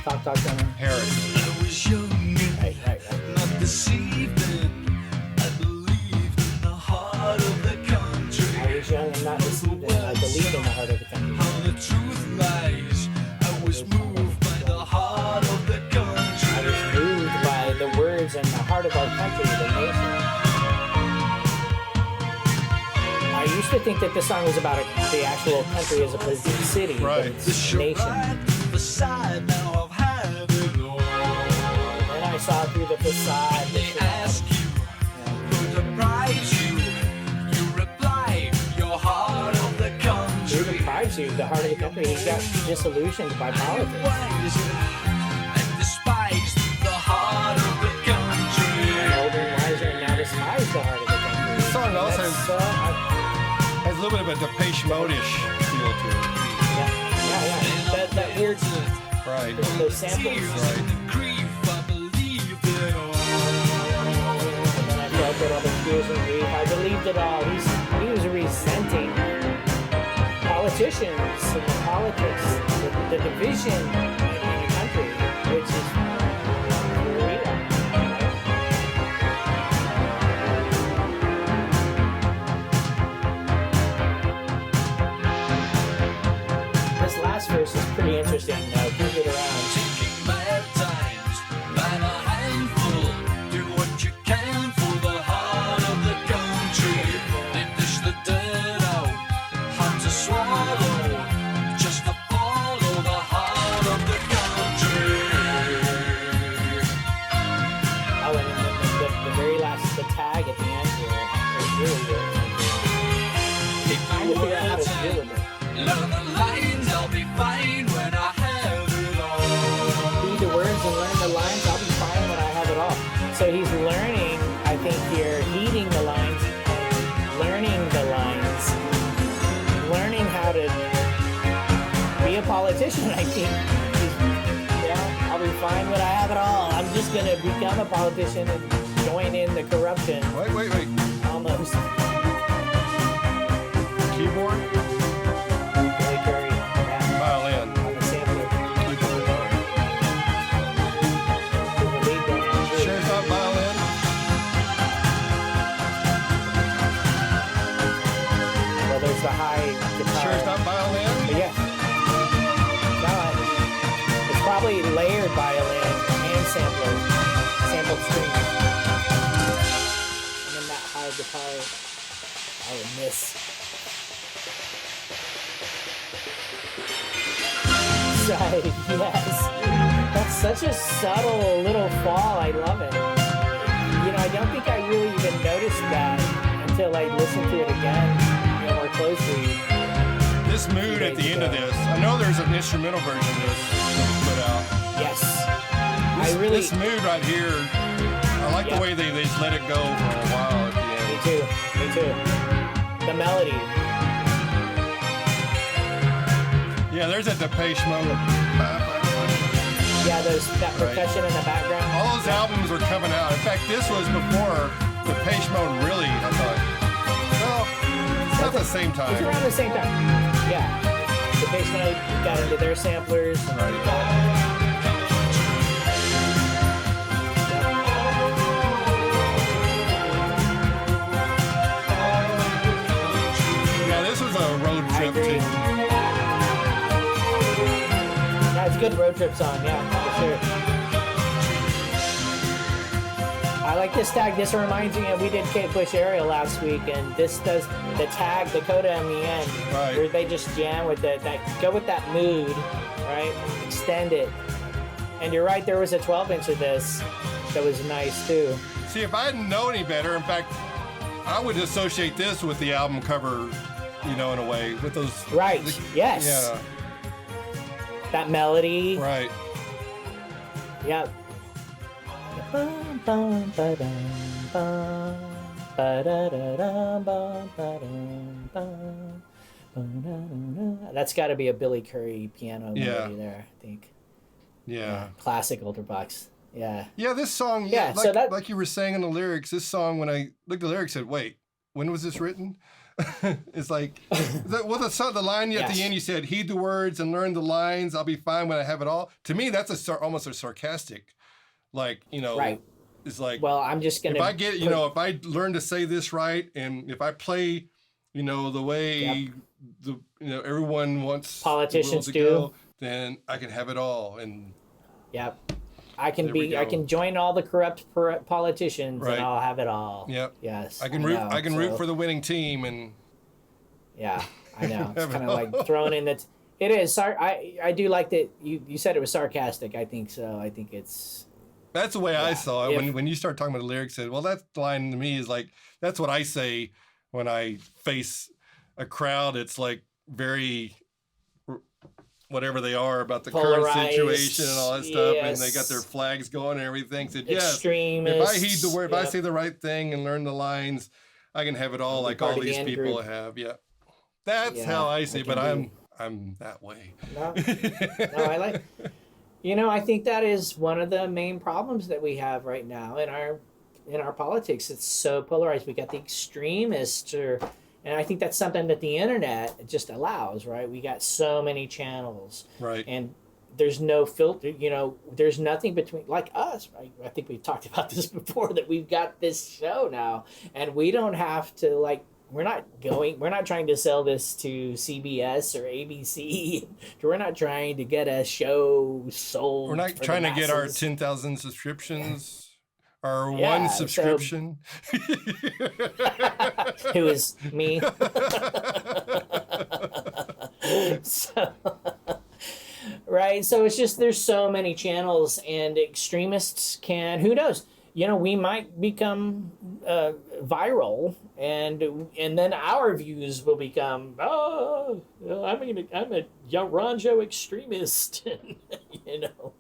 Talk Talk drummer. Harris. I was young, right. not deceived. I believed in the heart of the country. I was young and not deceived. I believed in the heart of the country. How the truth lies. I was moved by the heart of the country. The words and the heart of our country, the nation. I used to think that this song was about the actual country as opposed to the city, but it's the nation. Now I've had it all. And then I saw through the facade. They ask you, who deprives you? You reply, your heart of the country. Who deprives you? The heart of the country. He got disillusioned by politics. And despised the heart of the country. Older and wiser and now despise the heart of the country. This song also has a little bit of a Depeche Mode-ish feel to it. Yeah. That weird, right. Those samples. Right. And then I felt that all the tears and grief. I believed it all. He was resenting politicians and the politics, the division in the country, which is real. This last verse is pretty interesting. Move it around. Taking bad times by the handful. Do what you can for the heart of the country. They dish the dirt out, hard to swallow. Just to follow the heart of the country. Oh, and then the very last, the tag at the end here is really good. Trying to figure out how to deal with it. Learn the lines, I'll be fine when I have it all. Read the words and learn the lines, I'll be fine when I have it all. So he's learning, I think here, heeding the lines, learning the lines, learning how to be a politician, I think. I'll be fine when I have it all. I'm just going to become a politician and join in the corruption. Wait. Almost. Keyboard? Billy Currie. Yeah. Violin. On the sampler. The lead one. Sure it's not violin? So there's the high guitar. Sure it's not violin? But yeah. No, it's probably layered violin and sampled strings. And then that high guitar, I would miss. Side, yes. That's such a subtle little fall. I love it. You know, I don't think I really even noticed that until I listened to it again, you know, more closely. This mood at the end of this, I know there's an instrumental version of this that was put out. Yes. This mood right here, I like the way they just let it go for a while at the end. Me too. The melody. Yeah, there's a Depeche Mode. Yeah, that percussion in the background. All those albums were coming out. In fact, this was before Depeche Mode really, I thought. Well, it's not the same time. It's around the same time. Yeah. Depeche Mode got into their samplers. Yeah, this was a road trip too. It's a good road trip song, yeah, for sure. I like this tag. This reminds me of, we did Kate Bush Aerial last week, and this does the tag, the coda in the end, where they just jam with that, go with that mood, right? Extend it. And you're right, there was a 12-inch of this that was nice too. See, if I didn't know any better, in fact, I would associate this with the album cover, you know, in a way, with those. Right, yes. Yeah. That melody. Right. Yep. That's got to be a Billy Currie piano melody there, I think. Yeah. Classic Ultravox. Yeah. Yeah, this song, like you were saying in the lyrics, this song, when I looked at the lyrics, I said, wait, when was this written? It's like, the line at the end, you said, heed the words and learn the lines. I'll be fine when I have it all. To me, that's almost a sarcastic, like, you know, it's like, well, I'm just going to, if I get, you know, if I learn to say this right, and if I play, you know, the way everyone wants politicians to do, go, then I can have it all. And I can join all the corrupt politicians and I'll have it all. Yep. Yes. I can root for the winning team and. Yeah, I know. It's kind of like thrown in that. It is. I do like that. You said it was sarcastic. I think so. I think it's. That's the way I saw it. When you start talking about the lyrics, well, that line to me is like, that's what I say when I face a crowd. It's like very. Whatever they are about the polarized, current situation and all that stuff, and they got their flags going and everything. Said, extremists. If I heed the word, if I say the right thing and learn the lines, I can have it all like all these people have. Yeah, that's how I see. But I'm that way. No, I like. You know, I think that is one of the main problems that we have right now in our politics. It's so polarized. We got the extremists and I think that's something that the internet just allows, right? We got so many channels. Right. And there's no filter, you know, there's nothing between, like us, right? I think we've talked about this before, that we've got this show now, and we don't have to, like, we're not trying to sell this to CBS or ABC. We're not trying to get a show sold. We're not trying to get our 10,000 subscriptions. Our one subscription. Who is me. Right? So it's just, there's so many channels, and extremists can, who knows? You know, we might become viral, and then our views will become, I'm a Renjeaux extremist, you know.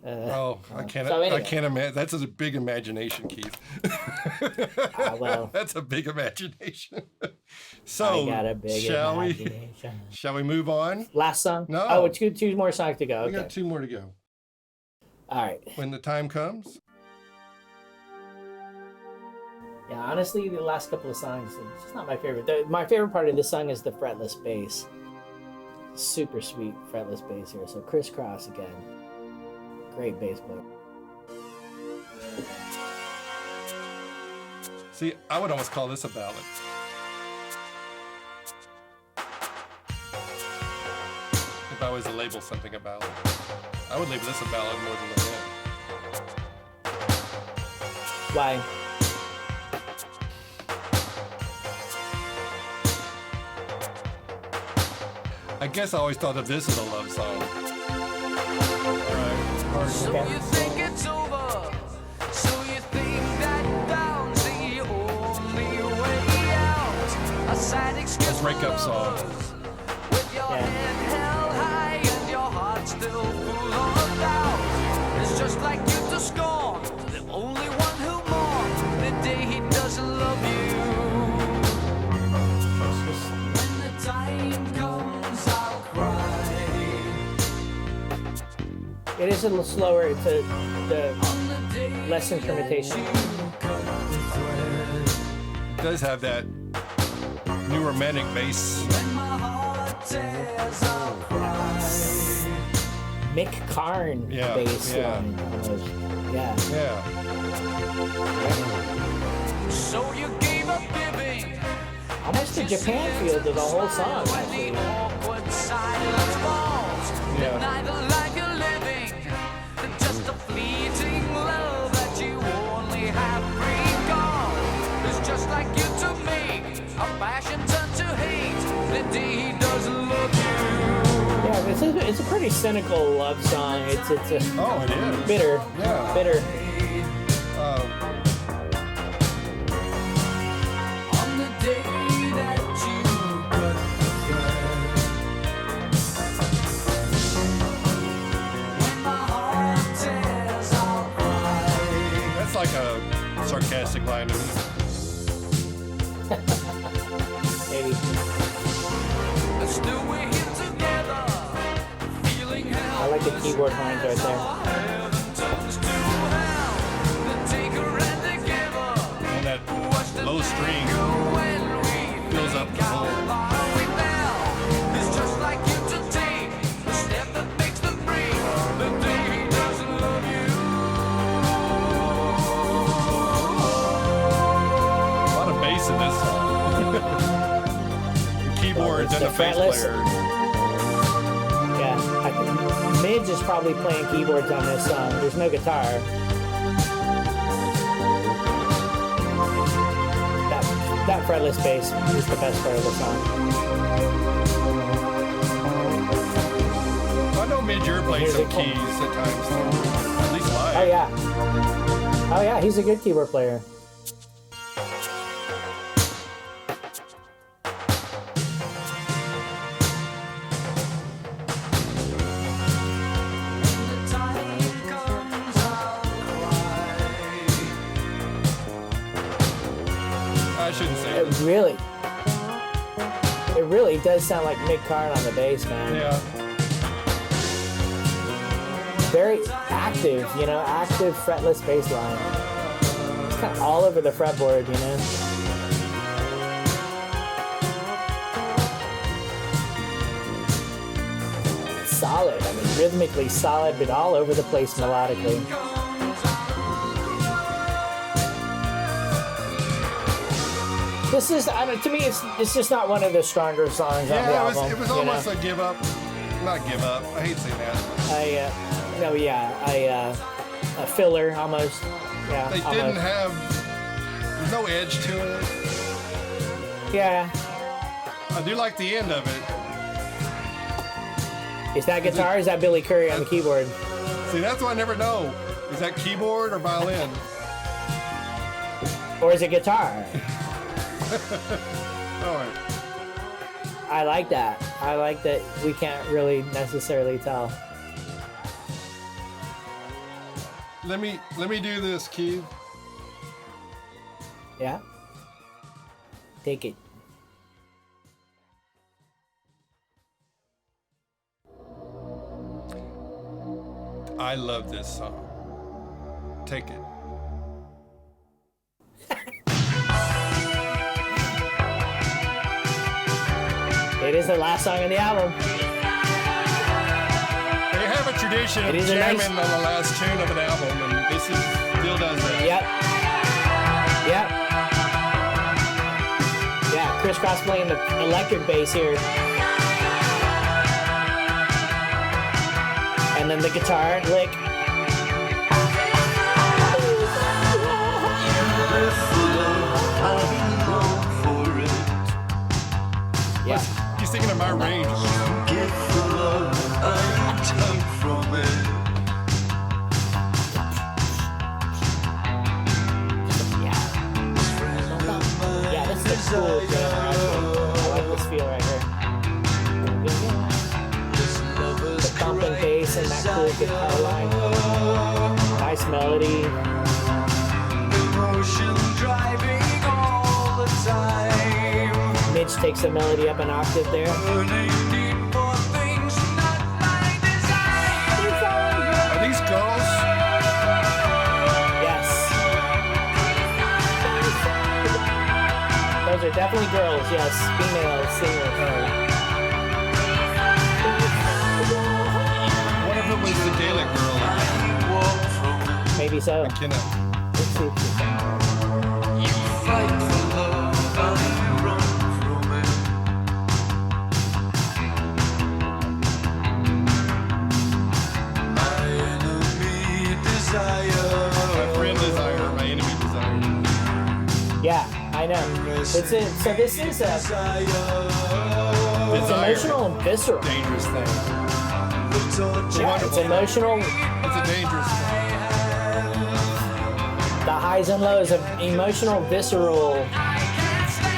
I can't imagine. That's a big imagination, Keith. Well, that's a big imagination. So, I got a big imagination. Shall we move on? Last song? No. Oh, it's two more songs to go. We got 2 more to go. All right. When the time comes. Yeah, honestly, the last couple of songs, it's just not my favorite. My favorite part of this song is the fretless bass. Super sweet fretless bass here. So Crisscross again. Great bass player. See, I would almost call this a ballad. if I was to label something a ballad. I would label this a ballad more than Lament. Why? I guess I always thought of this as a love song. Alright. So you think it's over? So you think that down's the only way out? A sad excuse Breakup song. with your head held high and your heart still full of doubt. It's just like you to scorn, the only one who mourns the day he doesn't love you. When the time comes, I'll cry. It is a little slower. It's the less instrumentation. It does have that new romantic bass. When my heart tears, I'll cry. Mick Karn Yeah, bass yeah. line almost. Yeah. Yeah. So you gave up giving. Almost a Japan feel to the whole song, When actually. the awkward silence falls, Yeah. deny the life you're living, just a fleeting love that you only have recalled. It's just like you to me, a passion turned to hate, the day he doesn't love you. Yeah, it's a pretty cynical love song. It's a Oh, it is. bitter, Yeah. bitter. On the day that you cut the thread, when my heart tears, I'll cry. That's like a sarcastic line to me. Maybe. But still we're here together, feeling hell. I like the keyboard lines right there. Heaven turns to hell, the taker and the giver. And that low string When we fills up the hole. we now, it's just like you to take the step that makes them break. The day he doesn't love you. A lot of bass in this song. The keyboards It's and the the bass fretless. player. Yeah. Midge is probably playing keyboards on this song. There's no guitar. That fretless bass is the best part of the song. I know Midge plays Here's some it. keys at times, too. At least live. Oh yeah. Oh yeah, he's a good keyboard player. The time comes, I'll cry. I shouldn't say It this. really does sound like Mick Karn on the bass, man. Yeah. Very active, active fretless bass line. It's kind of all over the fretboard, Solid, rhythmically solid, but all over the place melodically. This is, to me, it's just not one of the stronger songs on the Yeah, album. it was almost a give up. Not give up. I hate saying that. A filler almost. Yeah, They almost. didn't have. There's no edge to it. Yeah. I do like the end of it. Is that guitar? Or is that Billy Currie on the keyboard? See, that's what I never know. Is that keyboard or violin? Or is it guitar? All right. I like that. I like that we can't really necessarily tell. Let me do this, Keith. Yeah? Take it. I love this song. Take it. It is the last song on the album. They have a tradition of It is a jamming nice- on the last tune of an album, and this still does that. Yep. Yeah, Chris Cross playing the electric bass here. And then the guitar lick. Yeah. He's thinking of my range. Yeah, this is a cool jam. I like this feel right here. The thumping bass and that cool guitar line. Nice melody. Mitch takes the melody up an octave there. Are these girls? Yes. Those are definitely girls, yes. Female singers. What if it was the Dalek girl? Maybe so. McKenna. Let's see if she's My friend desire, my enemy desire. yeah, I know. So this is it's emotional and visceral. Dangerous thing. Yeah, it's emotional. It's a dangerous thing. The highs and lows of emotional, visceral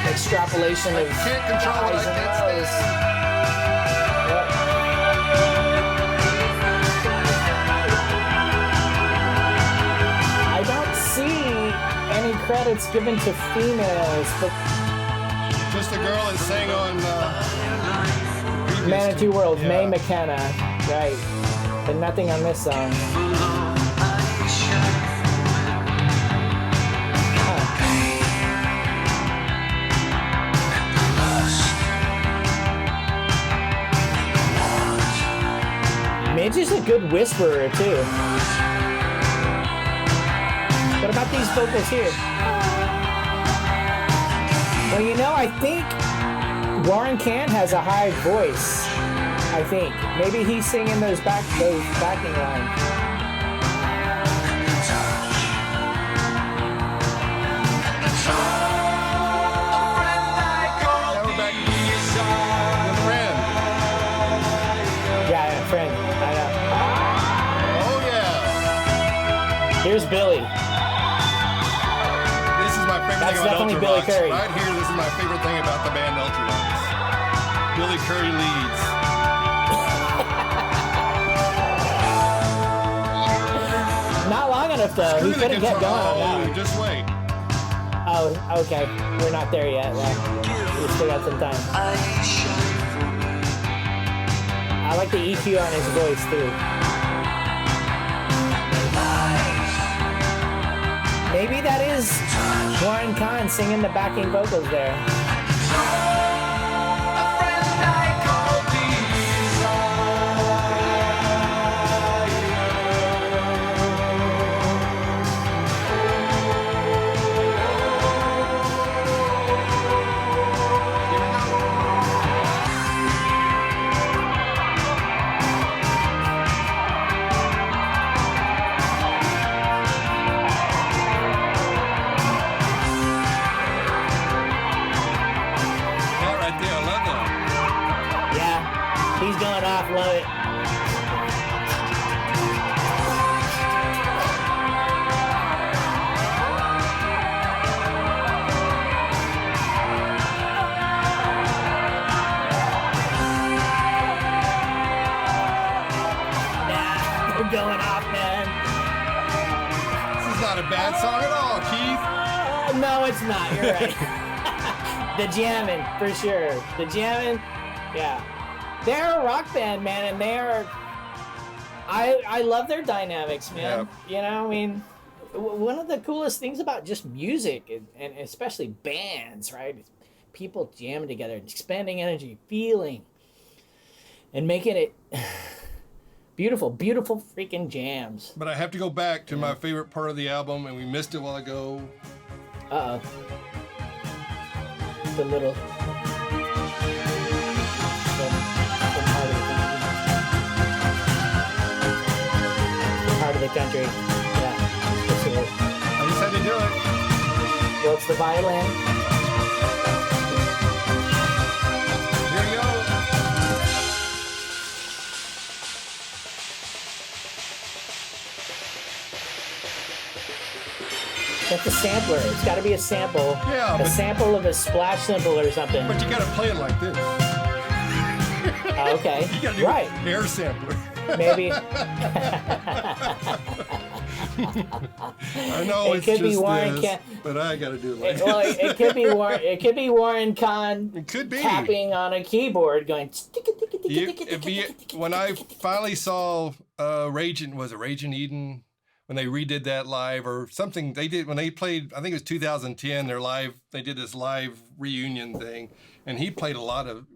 extrapolation of Can't control it, highs I and can't lows. I don't see any credits given to females, but Just the girl that sang on Manatee World, Yeah. May McKenna, right? But nothing on this song. Midge is a good whisperer too. What about these vocals here? Well, you know, I think Warren Cant has a high voice. I think maybe he's singing those backing lines. Now we're back with Friend. Yeah, friend. I know. Oh yeah. Here's Billy. This is my favorite That's thing about definitely Billy Ultravox. Curry. Right here, this is my favorite thing about the band Ultravox. Billy Curry leads. Not long enough though. He Screw the could have kept going guitar. on that Oh, one. just wait. Oh, okay. We're not there yet. We still got some time. I like the EQ on his voice too. Maybe that is Warren Kahn singing the backing vocals there. That right there, I love that. Yeah, he's going off. Love it. Nah, we're going off, man. This is not a bad song at all, Keith. No, it's not. You're right. The jamming, for sure. The jamming, yeah. They're a rock band, man, and they are. I love their dynamics, man. You know, I mean, one of the coolest things about just music and especially bands, right? Is people jamming together, expanding energy, feeling, and making it beautiful, beautiful freaking jams. But I have to go back to my favorite part of the album, and we missed it a while ago. Uh oh. The little. the country. Yeah, for sure. I just had to do it. Well, it's the violin. Here you go. That's a sampler. It's got to be a sample. Yeah, a but- sample of a splash cymbal or something. But you got to play it like this. Okay. You got to do right. air sampler. Maybe. I know It it's could be just Warren this, Ca- but I got to do it like Well, it could be Warren. It could be Warren Kahn It could be. tapping on a keyboard, going. When I finally saw Raging Eden, when they redid that live or something they did when they played, I think it was 2010, they did this live reunion thing, and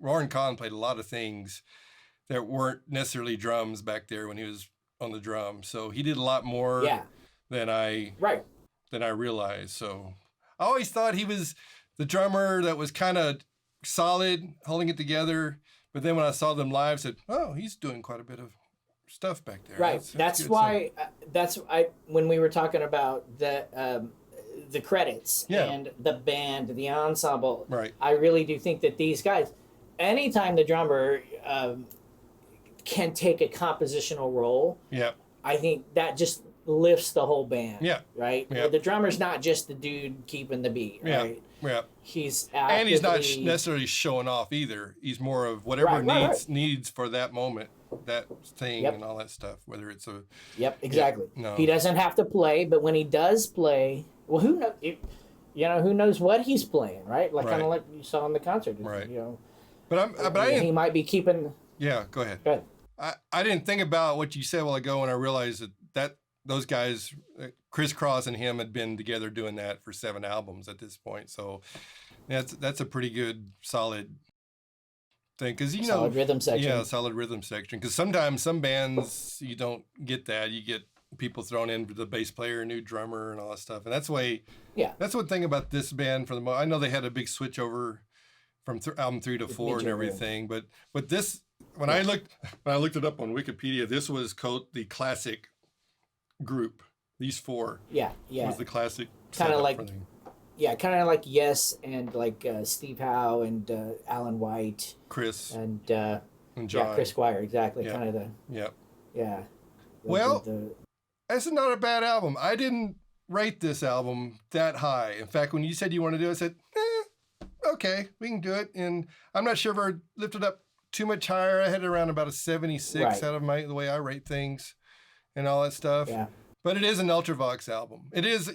Warren Kahn played a lot of things that weren't necessarily drums back there when he was on the drum. So he did a lot more than I realized. So I always thought he was the drummer that was kind of solid, holding it together. But then when I saw them live, I said, oh, he's doing quite a bit of stuff back there. Right. That's why. When we were talking about the credits and the band, the ensemble. Right. I really do think that these guys, anytime the drummer can take a compositional role. Yeah. I think that just lifts the whole band. Yeah. Right. Yeah. The drummer's not just the dude keeping the beat. Right. Yeah. He's and he's not necessarily showing off either. He's more of whatever needs for that moment, that thing and all that stuff. Whether it's a exactly. Yeah, no. He doesn't have to play, but when he does play, well, who knows? Who knows what he's playing, right? Like kind of like you saw in the concert, right? But he might be keeping. Yeah, go ahead. Go ahead. I didn't think about what you said a while ago when I realized that those guys, Chris Cross and him, had been together doing that for 7 albums at this point. So that's a pretty good, solid thing. Because solid rhythm section. Yeah, solid rhythm section. Because sometimes some bands you don't get that. You get people thrown in the bass player, new drummer, and all that stuff. And that's why. Yeah. That's one thing about this band. I know they had a big switch over from album 3 to 4 and everything. But this. When I looked it up on Wikipedia, this was the classic group. These 4 was the classic kind of like Yes and like Steve Howe and Alan White, Chris and John. Chris Squire, exactly. Kind of the well, that's not a bad album. I didn't rate this album that high. In fact, when you said you want to do it, I said okay, we can do it. And I'm not sure if I lifted up too much higher. I had it around about a 76 out of the way I rate things and all that stuff. Yeah. But it is an Ultravox album. It is.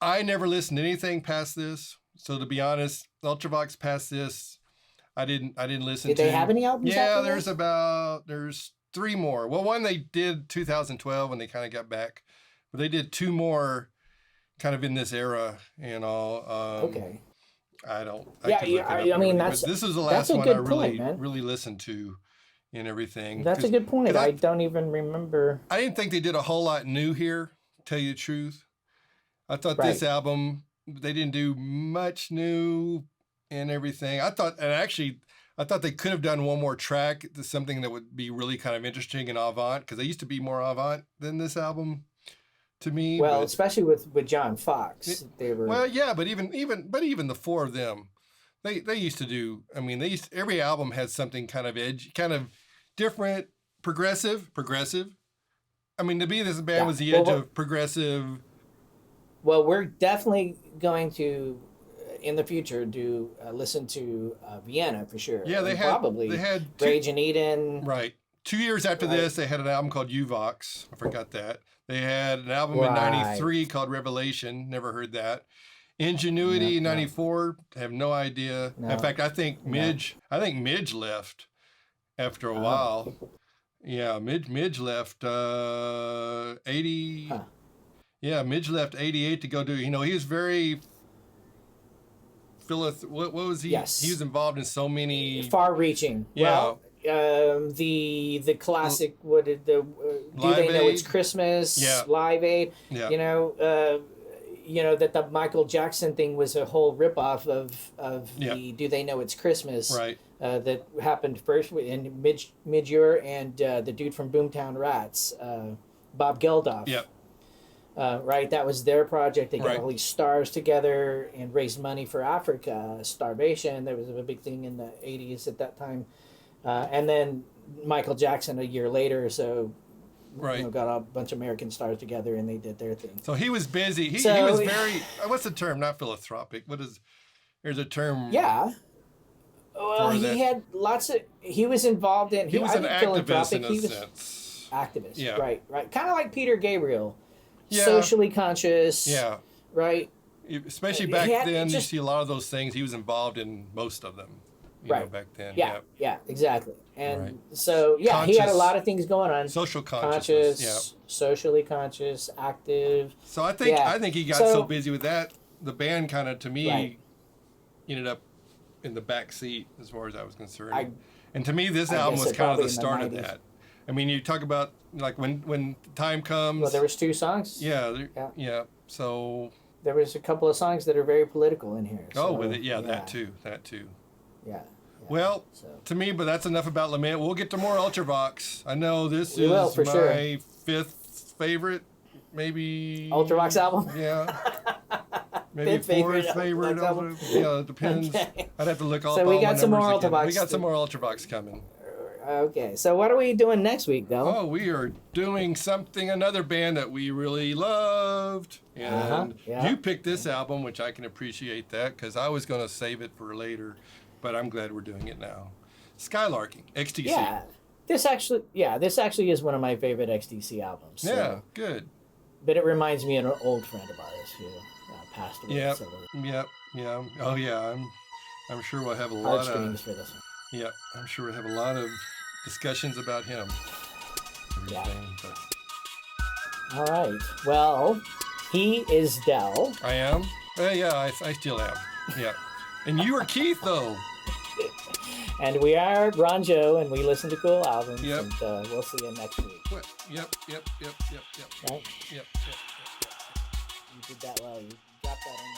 I never listened to anything past this. So to be honest, Ultravox past this, I didn't listen to. Did they have any albums? Yeah, there's 3 more. Well, one they did 2012 when they kind of got back, but they did 2 more kind of in this era and all. Okay. I don't. I mean, this is the last one I really listened to, and everything. That's a good point. I don't even remember. I didn't think they did a whole lot new here. To tell you the truth, I thought this album they didn't do much new and everything. I thought they could have done one more track, something that would be really kind of interesting and avant, because they used to be more avant than this album. To me, especially with John Fox, they were. Well, yeah, but even the 4 of them, they used to do. I mean, every album had something kind of kind of different, progressive. I mean, to me, this band was the edge of progressive. Well, we're definitely going to, in the future, listen to Vienna for sure. Yeah, they had Raging Eden. Right. 2 years after this, they had an album called Ultravox. I forgot that. They had an album in '93 called Revelation. Never heard that. Ingenuity '94. Have no idea. In fact, I think Midge left after a while. Yeah, Midge left 80. Huh. Yeah, Midge left 88 to go do. He was very. What was he? Yes. He was involved in so many. Far-reaching. Yeah. Well, the classic. What did the? Do they know it's Christmas? Yeah. Live Aid. Yeah. That the Michael Jackson thing was a whole ripoff of the Do They Know It's Christmas? Right. That happened first in Midge Ure and the dude from Boomtown Rats. Bob Geldof. Yep. Right, that was their project. They got Right. all these stars together and raised money for Africa, starvation. There was a big thing in the 80s at that time. And then Michael Jackson a year later, so Right. got a bunch of American stars together and they did their thing. So he was busy. He So- was very, what's the term? Not philanthropic. There's a term. Yeah. Well, For that. he had lots of. He was involved in. He was I an think activist in philanthropic. a He was sense. activist. Yeah. Right. Kind of like Peter Gabriel. Yeah. Socially conscious. Yeah. Right. Especially He back had then, you just- see a lot of those things. He was involved in most of them. You know, Right. back then. Yeah. Yeah. Exactly. And Right. so he had a Conscious. lot of things going on. Social consciousness. Socially conscious, active. So I think Yeah. he got So- so busy with that, the band kind of, to me, Right. ended up in the back seat as far as I was concerned. I- and to me, this I album guess was it kind of probably the in the start of 90s. that. I mean, you talk about like when time comes. Well, there was 2 songs. yeah, Yeah. yeah. So There was a couple of songs that are very political in here. So, with it, that too. Yeah. Well, So. to me, but that's enough about Lament. We'll get to more Ultravox. I know this We will, is for my sure. 5th favorite, maybe. Ultravox album? Yeah. Maybe 5th favorite 4th favorite. Ultravox album? Yeah, it depends. Okay. I'd have to look all So up we all got my some more numbers again. Ultravox We got some to- more Ultravox coming. Okay, so what are we doing next week, Bill? Oh, we are doing another band that we really loved. And yeah. you picked this album, which I can appreciate that because I was going to save it for later, but I'm glad we're doing it now. Skylarking, XTC. Yeah, this actually is one of my favorite XTC albums. So, Yeah, good. but it reminds me of an old friend of ours who passed away. Yep, So yep, yeah. Oh, yeah, I'm sure we'll have a lot heartstrings of, for this one. yeah, I'm sure we'll have a lot of discussions about him. Yeah. Everything, but All right. Well, he is Dell. I am? Yeah, I still am. Yeah. And you are Keith, though. And we are Renjeaux, and we listen to cool albums. Yep. And we'll see you next week. What? Yep. Right? Yep. You did that well. You got that in.